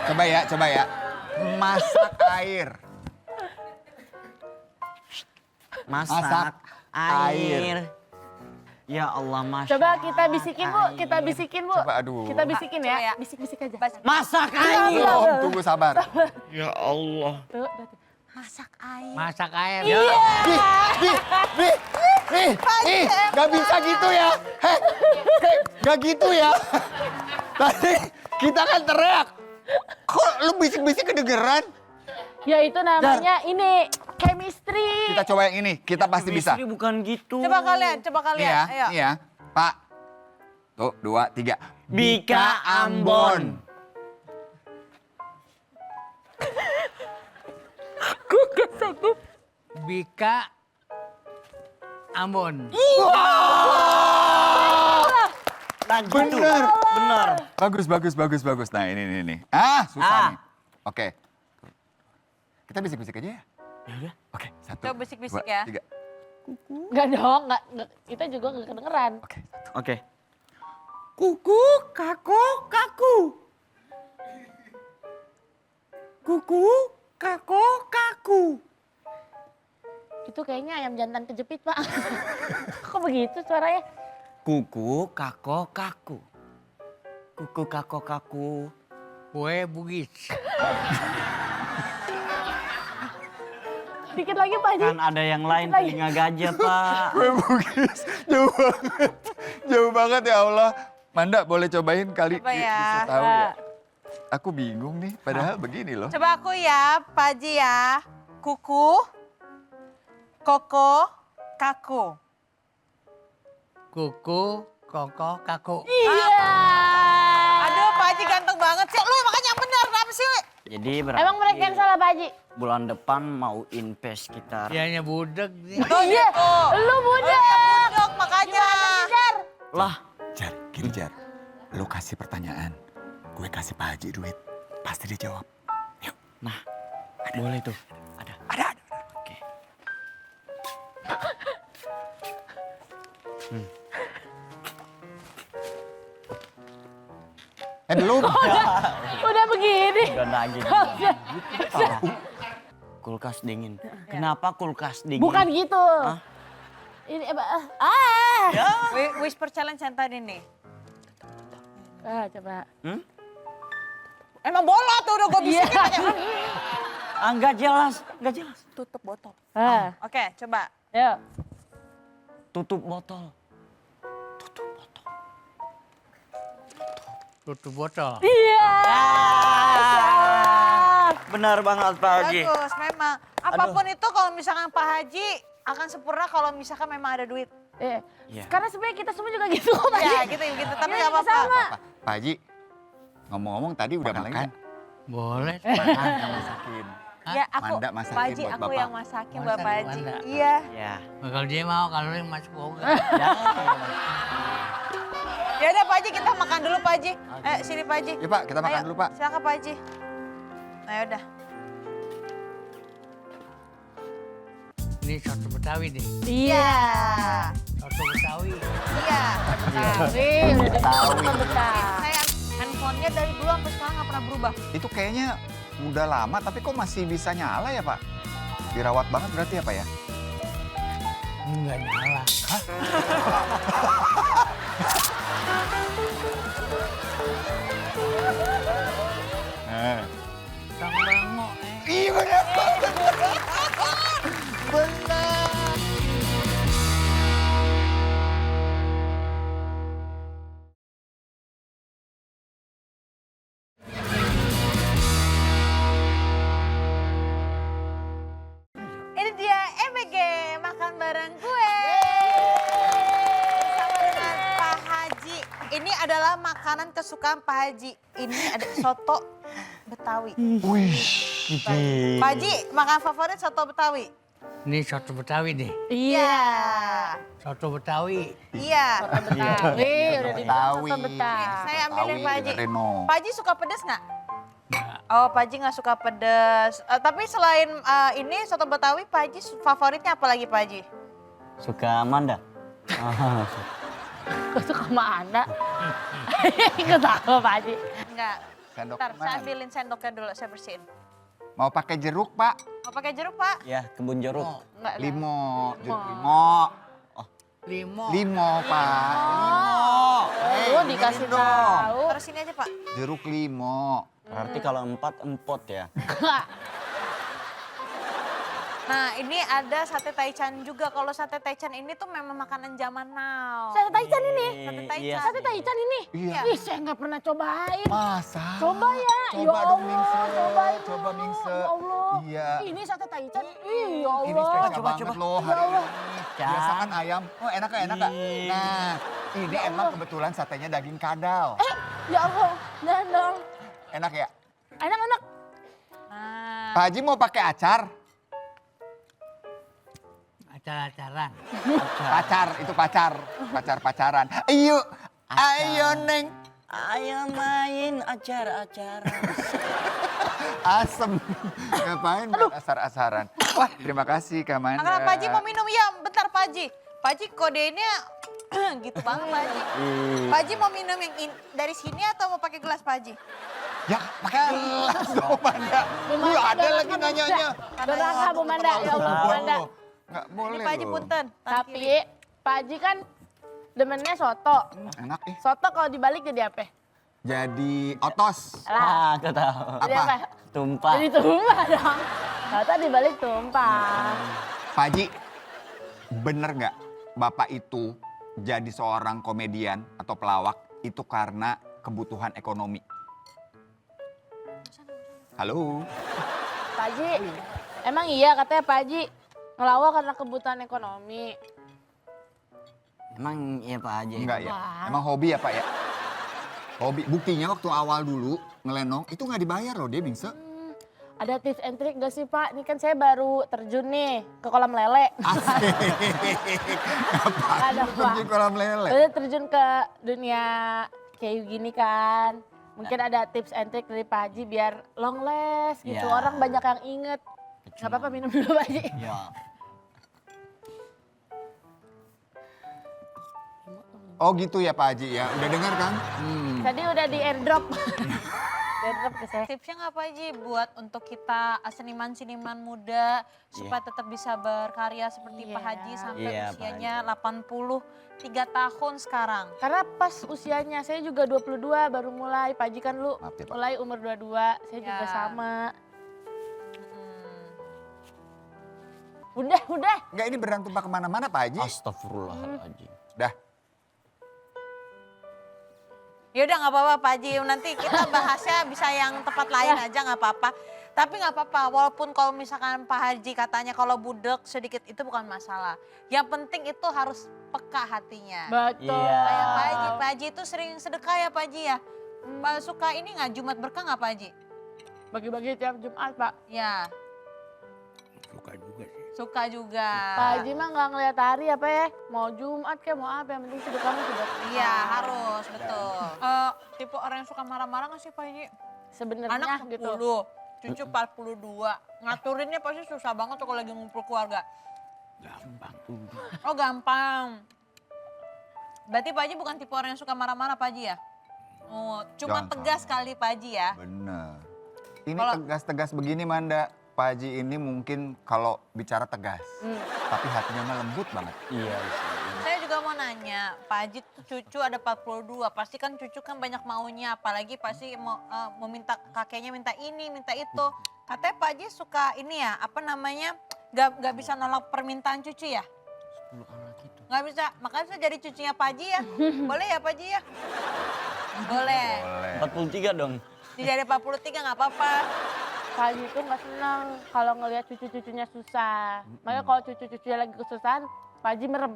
Coba ya. Masak air. Masak air. Ya Allah, Mas. Coba kita bisikin, Bu. Coba, aduh. Kita bisikin Coba ya. ya. Bisik-bisik aja. Masak air. Belum, tunggu sabar. Ya Allah. Tuh, tuh. Masak air. Masak air. Ih, gak bisa gitu ya. Heh, gak gitu ya. Tadi kita kan teriak. Kok lu bisik-bisik kedengeran? Ya itu namanya ini chemistry. Kita coba yang ini, kita pasti bisa. Chemistry bukan gitu. Coba kalian. Nih ya, Ayo. nih ya. Pak. Tuh, 2, 3. Bika Ambon. Bika Ambon. Bener. Bener. Bagus. Nah, ini. Ah, susah Ah. nih. Oke. Kita bisik-bisik aja ya. Ya udah. Oke, 1. Coba bisik-bisik ya. 3. Enggak dong, enggak. Kita juga enggak kedengeran. Oke. Oke. Kuku, kaku, kaku. Kuku, kaku, kaku. Itu kayaknya ayam jantan kejepit, Pak. Kok begitu suaranya? Kuku, kako, kaku. Kuku, kako, kaku. Kue Bugis. Dikit lagi, Pak Haji. Kan ada yang lain telinga gajah, Pak. Gue bugis, jauh banget ya Allah. Manda boleh cobain kali Coba ya. bisa tahu ya. Aku bingung nih, padahal begini loh. Coba aku ya, Pak Haji ya. Kuku, koko, kaku. Kuku, koko, kaku. Iya. Aduh, Pak Haji ganteng banget sih. Lu makanya yang benar, kenapa sih? Jadi berarti Emang mereka yang salah, Pak Haji? bulan depan mau invest sekitar. Dianya budek nih. Tuh, Iya. tuh. Lu budak. Dok, makanya. Jar. Lah, Jar, gini Jar. Lu kasih pertanyaan, gue kasih Pak Haji duit. Pasti dia jawab. Yuk. nah, boleh tuh. Ada. Ada. Oke. Belum. Udah begini. Udah nagih. Kulkas dingin. Kenapa kulkas dingin? Bukan gitu. Ini Whisper challenge yang tadi nih. Coba. Emang bolot tuh udah gue bisikin aja. Enggak jelas, enggak jelas. Tutup botol. Ah, Oke, coba. yuk. Tutup botol. Tutup botol. Tutup botol. Iya. Benar banget Pak Haji. Bagus, memang. Apapun itu kalau misalkan Pak Haji akan sempurna kalau misalkan memang ada duit. Iya. Karena sebenarnya kita semua juga gitu kok, Pak. Ya gitu, tapi Iya, gak apa-apa. sama. Pak Haji, ngomong-ngomong tadi udah makan? Boleh. Makan, yang masakin. Ya aku, Manda masakin Pak Haji buat aku Bapak. yang masakin Masak, buat Pak Haji. Manda. Iya. Ya. Kalau dia mau, kalau yang masuk boga. Ya udah Pak Haji kita makan dulu Pak Haji. Sini Pak Haji. Ya Pak, kita makan Ayo, dulu Pak. Silakan Pak Haji. Nah yaudah. Ini soto Betawi nih. Iya. Soto Betawi. Iya. Betawi, udah Betawi. Betawi. Saya handphonenya dari dulu sampai sekarang nggak pernah berubah. Itu kayaknya udah lama tapi kok masih bisa nyala ya Pak? Dirawat banget berarti ya Pak ya? Enggak nyala. Kang Bango. Iya bener. Bener. Ini dia MBG makan bareng gue. Bersama dengan Pak Haji. Ini adalah makanan kesukaan Pak Haji. Ini ada soto Betawi. Wih. Pak Haji makan favorit soto Betawi. Ini soto Betawi nih. Iya. Soto Betawi. Iya. Betawi, udah dibilang Betawi. soto Betawi. Saya ambilin Pak Haji. Reno. Pak Haji suka pedas nggak? Enggak. Oh, Pak Haji nggak suka pedas. Tapi selain ini soto Betawi, Pak Haji favoritnya apa lagi Pak Haji? Suka Amanda? Kok suka sama Anda? Ikut aku, Pak Haji. Enggak. Sendok Ntar saya mana? ambilin sendoknya dulu, saya bersihin. Mau pakai jeruk Pak? Mau pakai jeruk Pak? Ya, kebun jeruk. Enggak. Limo. Jeruk limo. Limo. Limo Pak. Oh, dikasih tahu. Terus sini aja Pak. Jeruk limo. Berarti kalau 4, empot ya. Nah ini ada sate taichan juga. Kalau sate taichan ini tuh memang makanan zaman now. Sate taichan ini. Sate Iya. taichan. Sate taichan ini. Iya. Ih, saya nggak pernah cobain. Masa? Coba ya. Coba Ya dong Allah, Ningse. cobain Coba dulu. Ningse. Ya Allah. Iya. Ini sate taichan. Ih, ya Ini Allah. spesial Coba, banget coba. loh Ya hari Allah. ini. Biasa kan ayam. Oh enak gak? Enak gak? Ih. Nah ini emang kebetulan satenya daging kadal. Ya Allah. Dan dong. Enak ya? Enak-enak. Nah, Pak Haji mau pakai acar? Acara-acaran. Pacar, itu pacar. Pacar-pacaran. Ayo, ayo Neng. Ayo main acara-acara. Asem. Ngapain buat asar-asaran? Wah terima kasih Kak Manda. karena Pak Haji mau minum ya. Bentar Pak Haji. Pak Haji kodenya gitu banget Pak Haji. Pak Haji mau minum yang dari sini atau mau pakai gelas Pak Haji? Ya pakai gelas dong Manda. Lu ada lagi nanyanya. Berangka Bu Manda. Ya Allah, Bu Manda. Nggak boleh Ini Pak Haji loh. punten. Tapi Pak Haji kan demennya soto. Enak Soto kalau dibalik jadi apa? Jadi otos. Lah, Aku tahu. jadi Apa? apa? Tumpah. Jadi tumpah dong. Soto dibalik tumpah. Pak Haji, bener nggak Bapak itu jadi seorang komedian atau pelawak itu karena kebutuhan ekonomi? Halo? Pak Haji, emang iya katanya Pak Haji ngelawak karena kebutuhan ekonomi. Emang iya Pak Haji? Enggak ya? Wah. Emang hobi ya Pak ya? Hobi. Buktinya waktu awal dulu ngelenong itu nggak dibayar loh dia Bingse. Ada tips and trick gak sih Pak? Ini kan saya baru terjun nih ke kolam lele. Asik. Ngapain Ada, lu Pak. terjun kolam lele? Baru terjun ke dunia kayak gini kan. Mungkin ada tips and trick dari Pak Haji biar long last gitu. Ya. Orang banyak yang inget. Gak apa-apa minum dulu Pak Haji. Ya. Oh gitu ya Pak Haji ya. Udah dengar kan? Tadi udah di airdrop. Airdrop ke saya. Tipsnya nggak Pak Haji buat untuk kita seniman-seniman muda supaya tetap bisa berkarya seperti Pak Iya. Haji sampai Iya, Pak usianya 83 tahun sekarang. Karena pas usianya saya juga 22 baru mulai. Pak Haji kan lu Maaf ya, Pak. mulai umur 22, saya juga Ya. sama. Hmm. Udah. Enggak, ini beneran tumpah kemana-mana Pak Haji. Astagfirullahaladzim. Dah. Ya udah nggak apa-apa Pak Haji, nanti kita bahasnya bisa yang tempat lain aja nggak apa-apa. Tapi nggak apa-apa, walaupun kalau misalkan Pak Haji katanya kalau budek sedikit itu bukan masalah. Yang penting itu harus peka hatinya. Betul. Iya. Kayak Pak Haji itu sering sedekah ya Pak Haji ya. Pak suka ini nggak Jumat berkah nggak Pak Haji? Bagi-bagi tiap Jumat, Pak. Ya, Suka juga sih. suka juga. Pak Haji mah nggak ngeliat hari apa ya. Mau Jumat kayak mau apa, yang penting sedekahnya sudah. Iya harus, betul. Tipe orang yang suka marah-marah nggak sih Pak Haji? Sebenarnya Anak 10, gitu. cucu 42. Ngaturinnya pasti susah banget tuh kalau lagi ngumpul keluarga. Gampang. Oh gampang. Berarti Pak Haji bukan tipe orang yang suka marah-marah Pak Haji ya? Oh, cuma Jangan tegas salah. kali Pak Haji ya? Bener. Ini Kalau- tegas-tegas begini Manda. Pak Haji ini mungkin kalau bicara tegas. Tapi hatinya mah lembut banget. Iya. Saya juga mau nanya, Pak Haji tuh cucu ada 42, pasti kan cucu kan banyak maunya, apalagi pasti mau minta kakeknya minta ini, minta itu. Katanya Pak Haji suka ini ya, apa namanya, gak bisa nolak permintaan cucu ya? 10 anak itu. Gak bisa, makanya saya jadi cucunya Pak Haji ya. Boleh ya Pak Haji ya? Boleh. Boleh. 43 dong. Jadi 43 gak apa-apa. Pak Haji tuh nggak senang kalau ngelihat cucu-cucunya susah. Makanya kalau cucu-cucunya lagi kesusahan, Pak Haji merem.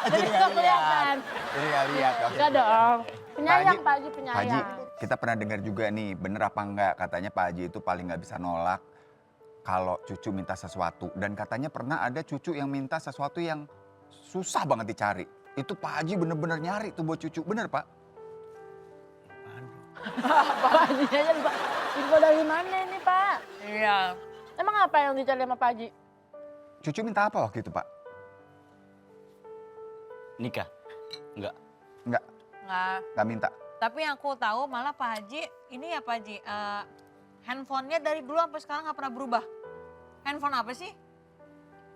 Jadi nggak kelihatan. Jadi nggak lihat. oke. Enggak dong. Penyayang Haji- Pak Haji, Pak Haji, penyayang. kita pernah dengar juga nih, bener apa enggak katanya Pak Haji itu paling nggak bisa nolak kalau cucu minta sesuatu. Dan katanya pernah ada cucu yang minta sesuatu yang susah banget dicari. Itu Pak Haji bener-bener nyari tuh buat cucu, bener Pak? Apaan tuh? Pak Haji aja lupa. Info dari mana ini Pak? Iya. Emang apa yang dicari sama Pak Haji? Cucu minta apa waktu itu Pak? Nikah? Enggak. Enggak, Nggak. enggak minta. Tapi yang aku tahu malah Pak Haji, ini ya Pak Haji, handphonenya dari dulu sampai sekarang nggak pernah berubah. Handphone apa sih?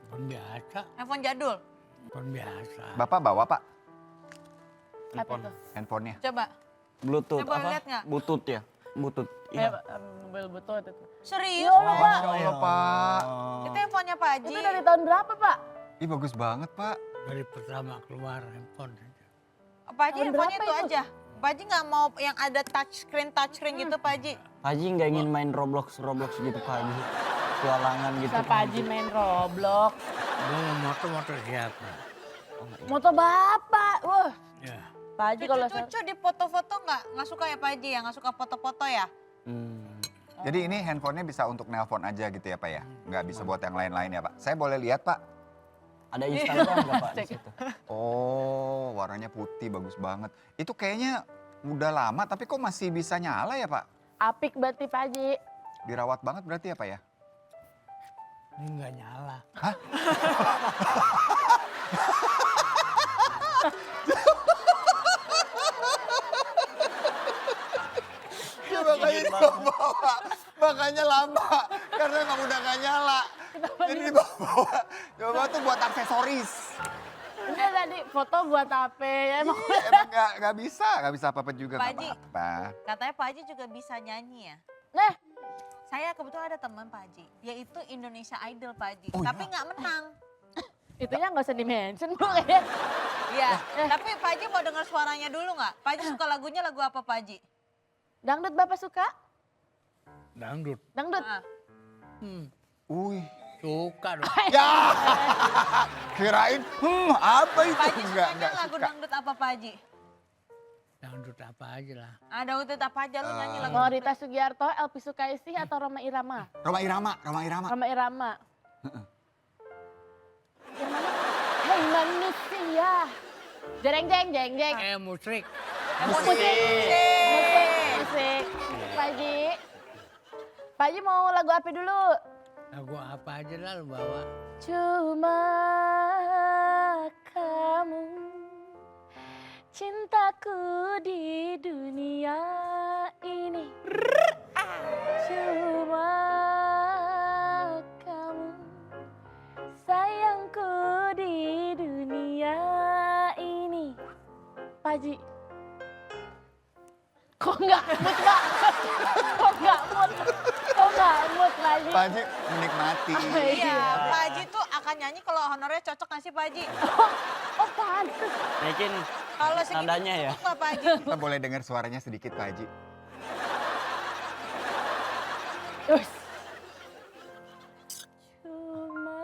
Handphone biasa. Handphone jadul. Handphone biasa. Bapak bawa Pak Apa Telepon. tuh? handphonenya? Coba. Bluetooth Coba apa? lihat nggak? Butut ya? Butut. Eh, Iya. mobil betul itu. Serius Ya Pak? Masya Allah Pak. Itu handphonenya Pak Haji. Itu dari tahun berapa Pak? Ih bagus banget Pak. Dari pertama keluar handphone saja. Pak Haji Tahun handphonenya berapa itu itu? aja. Pak Haji nggak mau yang ada touchscreen gitu Pak Haji. Pak Haji nggak ingin main Roblox gitu Pak Haji. Petualangan gitu. Bisa Pak Haji main Roblox. Gue mau moto siapa? Moto bapak. Wah, Ya. Pak Haji kalau saya... Cucu di foto-foto nggak suka ya Pak Haji ya? Nggak suka foto-foto ya? Hmm. Jadi ini handphonenya bisa untuk nelpon aja gitu ya Pak ya? Nggak bisa buat yang lain-lain ya Pak? Saya boleh lihat Pak? Ada Instagram nggak Pak di situ? Oh warnanya putih bagus banget. Itu kayaknya udah lama tapi kok masih bisa nyala ya Pak? Apik berarti Pak Haji. Dirawat banget berarti ya Pak ya? Ini nggak nyala. Ya makanya dibawa, makanya lama. Karena emang udah gak nyala. Jadi dibawa, dibawa tuh buat aksesoris. Udah tadi foto buat apa ya? Emang Emang gak bisa apa-apa juga. Pak Gak Haji. apa-apa. Katanya Pak Haji juga bisa nyanyi ya? Nah, Saya kebetulan ada teman Pak Haji, yaitu Indonesia Idol Pak Haji, Oh, tapi iya? nggak menang. itunya nggak usah di-mention Bu kayaknya. Iya, tapi Pak Haji mau dengar suaranya dulu nggak? Pak Haji suka lagunya lagu apa Pak Haji? Dangdut Bapak suka? Dangdut. Dangdut. Ah, Wih. Suka dong. Ya. Kirain, apa itu? Pak Haji Enggak sukanya lagu suka. dangdut apa Pak Haji? Dangdut apa aja lah. Ada dangdut apa aja lu nyanyi lagu Mau dangdut? Rita Sugiarto, Elvi Sukaesih atau Roma Irama? Roma Irama. Roma Irama. Yang mana? Hai manusia. Jeng jeng jeng jeng. Musrik. Musik. Musik. Pak Haji. Pak Haji mau lagu apa dulu? Lagu apa aja lah lu bawa. Cuma kamu, cintaku di dunia ini cuma kamu, sayangku di dunia ini. Paji, kok nggak mood Pak? Kok nggak mood? Kok nggak mood Paji? Pak Haji menikmati. Iya, Pak Haji tuh akan nyanyi kalau honornya cocok nggak sih Pak Haji? Oh pantes. Mungkin Kalau segitu nadanya ya. cocok nggak Pak Haji? Kita boleh dengar suaranya sedikit Pak Haji. Us. Cuma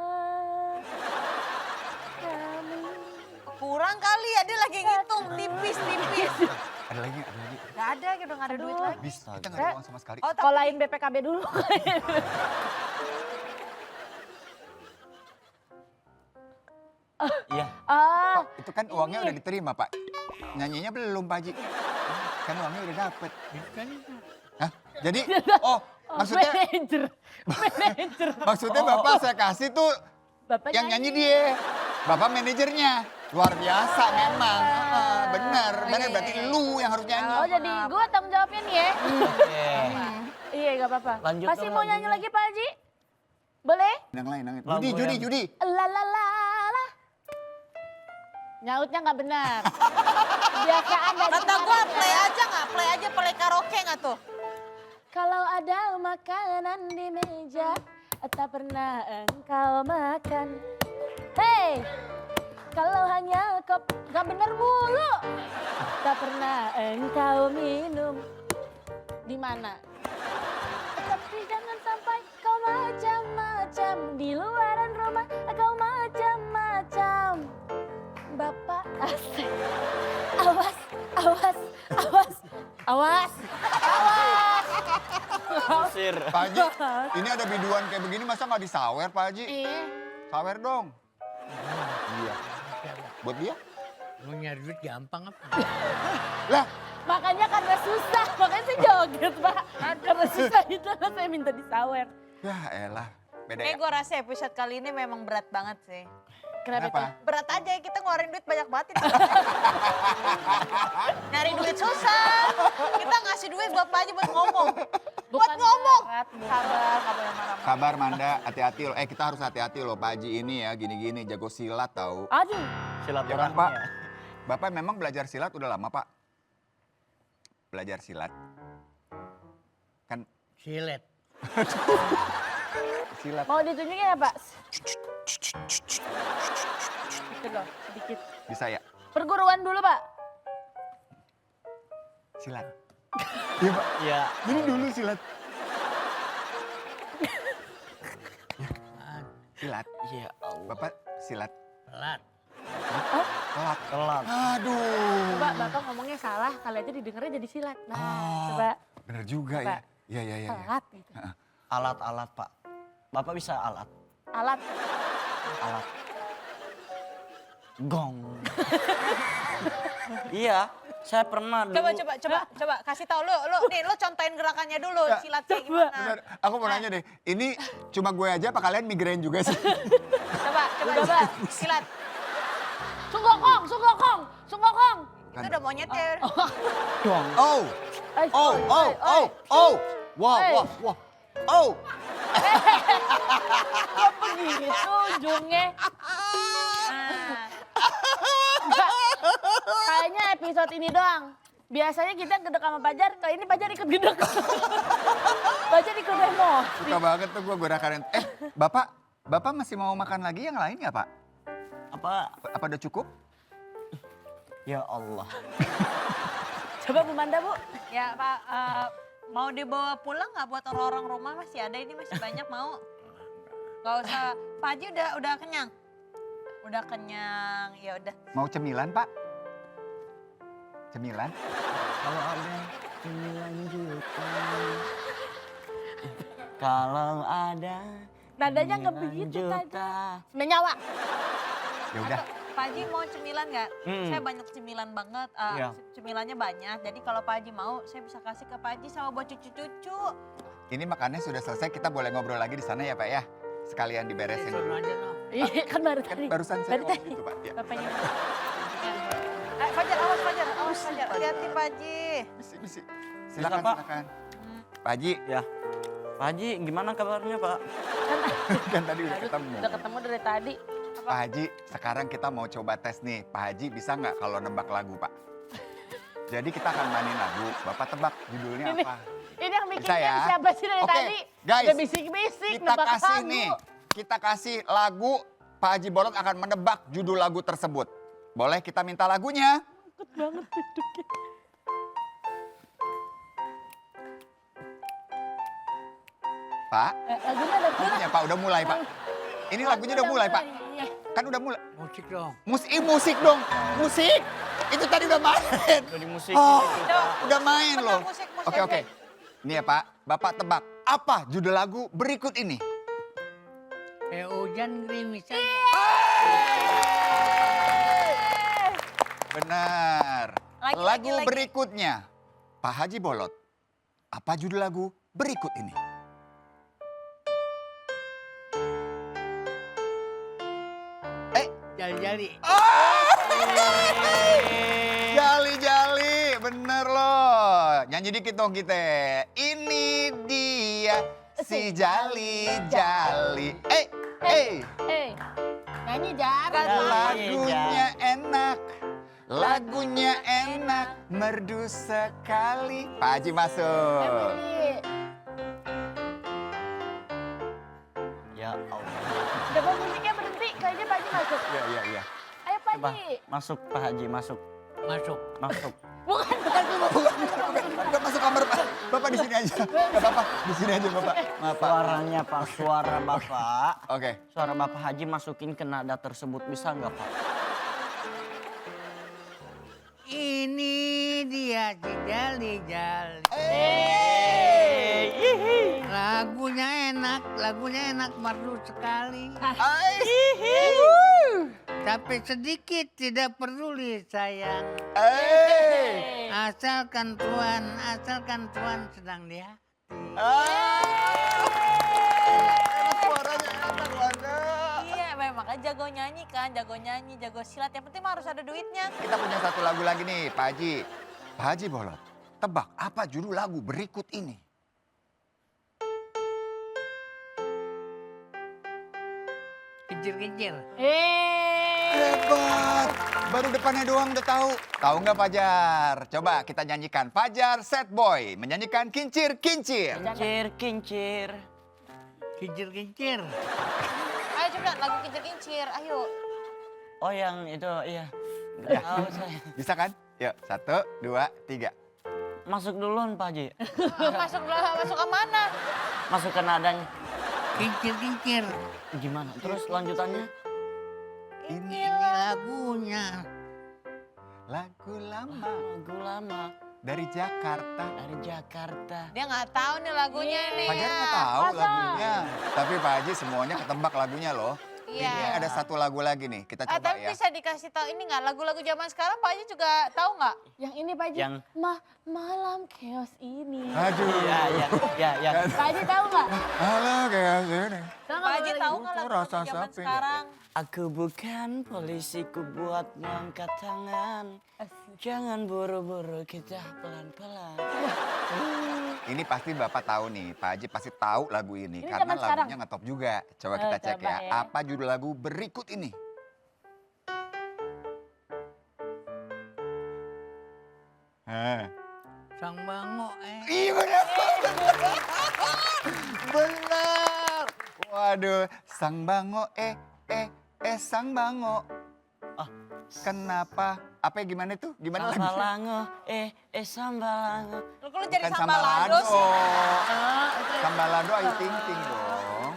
kamu. Kurang kali ya, dia lagi ngitung tipis-tipis. Ada lagi, ada lagi. Gak ada gitu, gak ada duit Aduh. lagi. Bisa, kita nggak ada uang sama sekali. Oh, tapi Sekolahin BPKB dulu. Iya. Ah, Itu kan uangnya udah diterima Pak. Nyanyinya belum Pak Haji. Kan uangnya udah dapet. Hah? Jadi, oh maksudnya manajer. Bapak saya kasih tuh Bapak yang nyanyi dia. Bapak manajernya. Luar biasa memang. Bener, bener berarti lu yang harus nyanyi. Oh jadi gua tanggung jawabnya nih ya. Iya gak apa-apa. Lanjut Pasti dong mau nyanyi lagunya. lagi Pak Haji? Boleh? Yang lain, yang lain. Lagu Judi. yang- La la la la. Nyautnya nggak benar. Biasa ada. kata gue play aja nggak? Play aja, play karaoke nggak tuh? Kalau ada makanan di meja, tak pernah engkau makan. Hei, kalau hanya kop, gak bener mulu. Tak pernah engkau minum. Di mana? Tapi jangan sampai kau macam-macam di luaran rumah, kau macam-macam. Bapak asik. Awas, awas, awas, awas, awas. Sir. Pak Haji, ini ada biduan kayak begini masa nggak disawer Pak Haji? Iya. Sawer dong. Iya. Buat dia? Mau nyari duit gampang apa? Lah, Makanya karena susah, makanya saya joget Pak. Karena susah itu saya minta disawer. ya elah. Beda Kayak ya. gue rasa episode kali ini memang berat banget sih. Kenapa? Kenapa? Berat aja, kita ngeluarin duit banyak banget itu. Nyari duit susah. Kita ngasih duit buat Pak Haji buat ngomong. Buat ngomong. berat, Bu. Sabar, gak boleh marah-marah. Kabar Manda, hati-hati loh. Kita harus hati-hati loh Pak Haji ini ya, gini-gini jago silat tahu. Aduh, Ya kan Pak? Bapak memang belajar silat udah lama Pak? Belajar silat? Kan Silet. silat. mau ditunjukin ya Pak? Itu loh, sedikit. Bisa ya? Perguruan dulu Pak. Silat. Iya Pak, Iya. gini dulu silat. Apaan? Silat. Ya Allah. Bapak silat. Pelat. Telat. Telat. Aduh. Coba Bapak ngomongnya salah, kali aja didengarnya jadi silat. Nah, Oh. coba Bener juga Coba. ya. Iya, iya, iya. telat gitu. Alat-alat Pak. Bapak bisa alat. Alat. Alat. Gong. Iya, saya pernah dulu. Coba kasih tahu lu nih, lu contohin gerakannya dulu, Ya, silat kayak coba. gimana. Bener. Aku mau nanya deh, ini cuma gue aja apa kalian migrain juga sih? Coba, silat. Sunggokong, sunggokong, sunggokong. Itu udah mau nyetir. Gong. Oh, Eh, oh, oi, oh, oi, oh, oi. oh. Wah, Hey. wah, wah. Oh. Kok begitu ujungnya? Nah, Enggak. Kayaknya episode ini doang. Biasanya kita gedek sama Pajar, kali ini Pajar ikut gedek. Pajar ikut emosi. Suka banget tuh gue gerakan. Bapak masih mau makan lagi yang lain ya Pak? Apa udah cukup? Ya Allah. Coba Bu Manda Bu. ya Pak, mau dibawa pulang nggak buat orang-orang rumah, masih ada ini, masih banyak mau. Gak usah, Pak Haji udah kenyang. Udah kenyang, ya udah. Mau cemilan Pak? Cemilan? Kalau ada 9 juta. Kalau ada Nadanya nggak 9 begitu tadi. juta. Menyawa. Ya udah. Pak Haji mau cemilan nggak? Saya banyak cemilan banget, Iya. cemilannya banyak. Jadi kalau Pak Haji mau, saya bisa kasih ke Pak Haji sama buat cucu-cucu. Ini makannya sudah selesai, kita boleh ngobrol lagi di sana ya Pak ya? Sekalian diberesin Suruh dulu. aja loh. Iya kan baru Kan tadi. barusan saya Baru ngomong tadi. gitu Pak. Ya. Bapaknya. Fajar, awas Fajar. Hati-hati Pak Haji. Misi. Silakan, Pak. silakan. Pak Haji, Ya. Pak Haji, gimana kabarnya Pak? kan tadi udah ketemu. Udah ketemu dari tadi. Pak Haji, sekarang kita mau coba tes nih. Pak Haji bisa nggak kalau nebak lagu, Pak? Jadi kita akan mainin lagu. Bapak tebak judulnya Ini. apa? Ini yang Bisa bikinnya ya? siapa sih dari Oke, tadi? guys, Udah bisik-bisik, Kita nebak kasih lagu. nih, kita kasih lagu. Pak Haji Bolot akan menebak judul lagu tersebut. Boleh kita minta lagunya? Takut banget duduknya. Pak, Lagunya ada lagunya Pak udah mulai Pak. Ini lagunya udah mulai Pak. Iya. Kan udah mulai. Musik dong. Musik dong, musik. Itu tadi udah main. Udah di musik Oh, gitu Pak. udah main Benar, loh. musik. Oke. Ini ya Pak, Bapak tebak. Apa judul lagu berikut ini? Hujan gerimis aja. Benar. Lagi. Berikutnya. Pak Haji Bolot. Apa judul lagu berikut ini? Jali-jali. Jali-jali, bener loh. Nyanyi dikit dong kita. Ini dia si jali-jali. Nyanyi jangan. Lagunya enak, merdu sekali. Pak Haji masuk. Emily. Ya Allah. Udah musiknya berhenti, kayaknya Pak Haji masuk. Iya. Ayo Pak Coba Haji. masuk Pak Haji, masuk. Masuk. Bukan. Bapak masuk kamar Pak. Bapak di sini aja. Gak apa-apa, di sini aja Bapak. Maaf Pak. Suaranya Pak, suara Bapak. Oke. Suara Bapak Haji masukin ke nada tersebut bisa nggak Pak? Ini dia si jali-jali. Lagunya enak merdu sekali. Tapi sedikit tidak peduli sayang. Asalkan Tuhan sedang di hati. Suaranya enak Wanda. Iya, memang kan jago nyanyi kan, jago silat. Yang penting mah harus ada duitnya. Kita punya satu lagu lagi nih Pak Haji. Pak Haji Bolot, tebak apa judul lagu berikut ini? Kincir-kincir. Hebat, baru depannya doang udah tahu. Tahu nggak Fajar? Coba kita nyanyikan. Fajar Set Boy menyanyikan Kincir-Kincir. Kincir. Kincir-kincir. Ayo coba lagu kincir-kincir, ayo. Oh yang itu, iya. Nggak tahu saya. Bisa kan? Yuk, 1, 2, 3. Masuk duluan Pak Haji. Masuk ke mana? Masuk ke nadanya. Kincir-kincir. Gimana? Terus lanjutannya? Ini lagunya. Lagu lama Lagu lama dari Jakarta. dari Jakarta. Dia nggak tahu nih lagunya nih Fajar ya. nggak tahu Masa? lagunya. Tapi Pak Haji semuanya ketebak lagunya loh. Iya. Ini ada satu lagu lagi nih, kita coba Tapi ya. bisa dikasih tahu ini nggak lagu-lagu zaman sekarang Pak Haji juga tahu nggak? Yang ini Pak Haji. Yang Malam chaos ini. Aduh. Ya. Pak Haji tahu nggak? Halo kayak gini. Pak Haji tahu nggak Itu lagu-lagu rasa zaman sapi. sekarang? Aku bukan polisi, ku buat mengangkat tangan. Jangan buru-buru, kita pelan-pelan. Ini pasti Bapak tahu nih, Pak Haji pasti tahu lagu ini. Ini Karena zaman sekarang? lagunya ngetop juga. Coba kita cek coba ya. ya. Apa judul lagu berikut ini? Sang Bango Iya benar. Benar. Waduh, Sang Bango Sang Bango. Oh. Kenapa? Apa gimana tuh? Gimana lagi? Sambalango, sambalango. Lu jadi Bukan sambalado sih. Sambalado Ayu Ting Ting dong.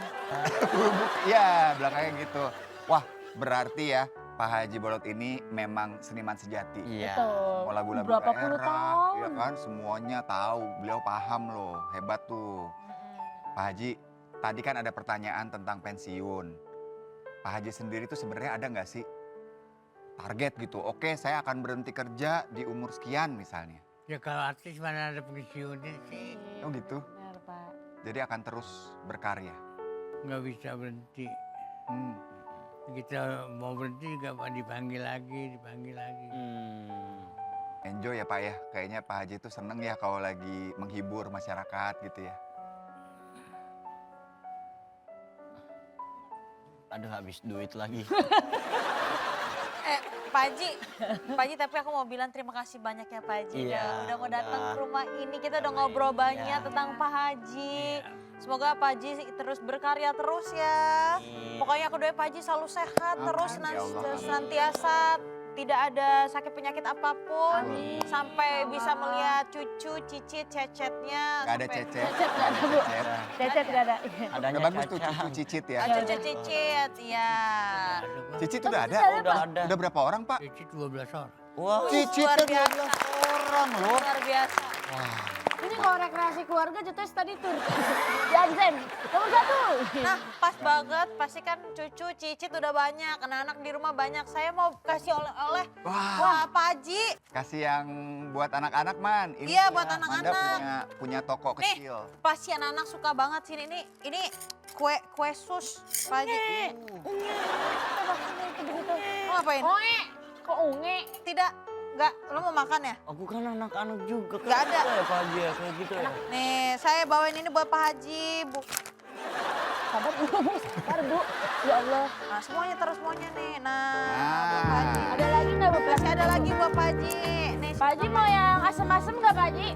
Iya, belakangnya gitu. Wah, berarti ya Pak Haji Bolot ini memang seniman sejati. Iya. Betul. Mau lagu-lagu Berapa puluh daerah, tahun. ya kan semuanya tahu. Beliau paham loh, hebat tuh. Pak Haji, tadi kan ada pertanyaan tentang pensiun. Pak Haji sendiri tuh sebenarnya ada nggak sih target gitu? Oke, saya akan berhenti kerja di umur sekian misalnya. Ya kalau artis mana ada pensiunnya sih. Oh gitu. Benar Pak. Jadi akan terus berkarya. Nggak bisa berhenti. Hmm. Kita mau berhenti juga dipanggil lagi. Hmm. enjoy ya Pak ya. Kayaknya Pak Haji itu seneng ya kalau lagi menghibur masyarakat gitu ya. Aduh, habis duit lagi. Pak Haji, tapi aku mau bilang terima kasih banyak ya Pak Haji. Iya, udah mau datang udah. ke rumah ini, kita udah ngobrol banyak Iya. tentang Pak Haji. Iya. Semoga Pak Haji terus berkarya terus ya. Amin. Pokoknya aku doain Pak Haji selalu sehat Amin, terus ya Allah, amin. senantiasa tidak ada sakit penyakit apapun. Amin. Sampai bisa melihat cucu, cicit, cecetnya. Gak ada sampai- cecet. Cecet Gak ada nggak ada, Bu. cecet. Cecet gak ada. Adanya Udah bagus tuh Caca. cucu cicit ya. Ah, Iya, cucu cicit, ya. Ada kok. Cicit udah ada? Udah ada. Udah berapa orang Pak? Cicit 12 orang. Wah, Cicit luar tuh biasa. 12 orang loh. Luar biasa. Wah. Ini kalau rekreasi keluarga jatuhnya tadi tur. Jansen, nomor 1. Nah, pas banget, pasti kan cucu, cicit udah banyak, anak-anak di rumah banyak. Saya mau kasih oleh-oleh. Wah. Wah, Pak Haji. Kasih yang buat anak-anak Man. Iya, buat Manda anak-anak. punya toko Nih, kecil. pasti anak-anak suka banget sini. Ini kue sus, Pak Haji. Itu begitu. Lo ngapain? Oe, kok unge? Tidak, enggak. Lo mau makan ya? aku kan anak-anak juga. Nggak ada. Kayak Pak Haji ya, kayak gitu ya. Nih, saya bawain ini buat Pak Haji, Bu. Sabar Bu, sabar Bu. Ya Allah. Nah, semuanya terus semuanya nih. Nah, Nah. buat Pak Haji. Ada lagi nggak Bu? Masih ada lagi buat Pak Haji. Nih, Pak Haji mau yang asem-asem nggak Pak Haji?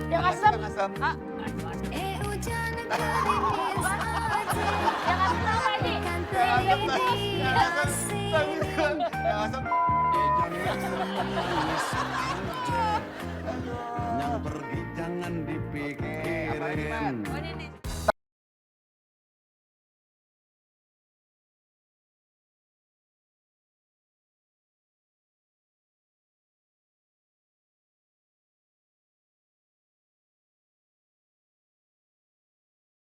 Yang asem? Yang asam. Ah, Yang asem dong Pak Haji. Yang putih. Yang asam. Yang pergi jangan Oke, apa lagi, Man? dipikirin. oh ini nih.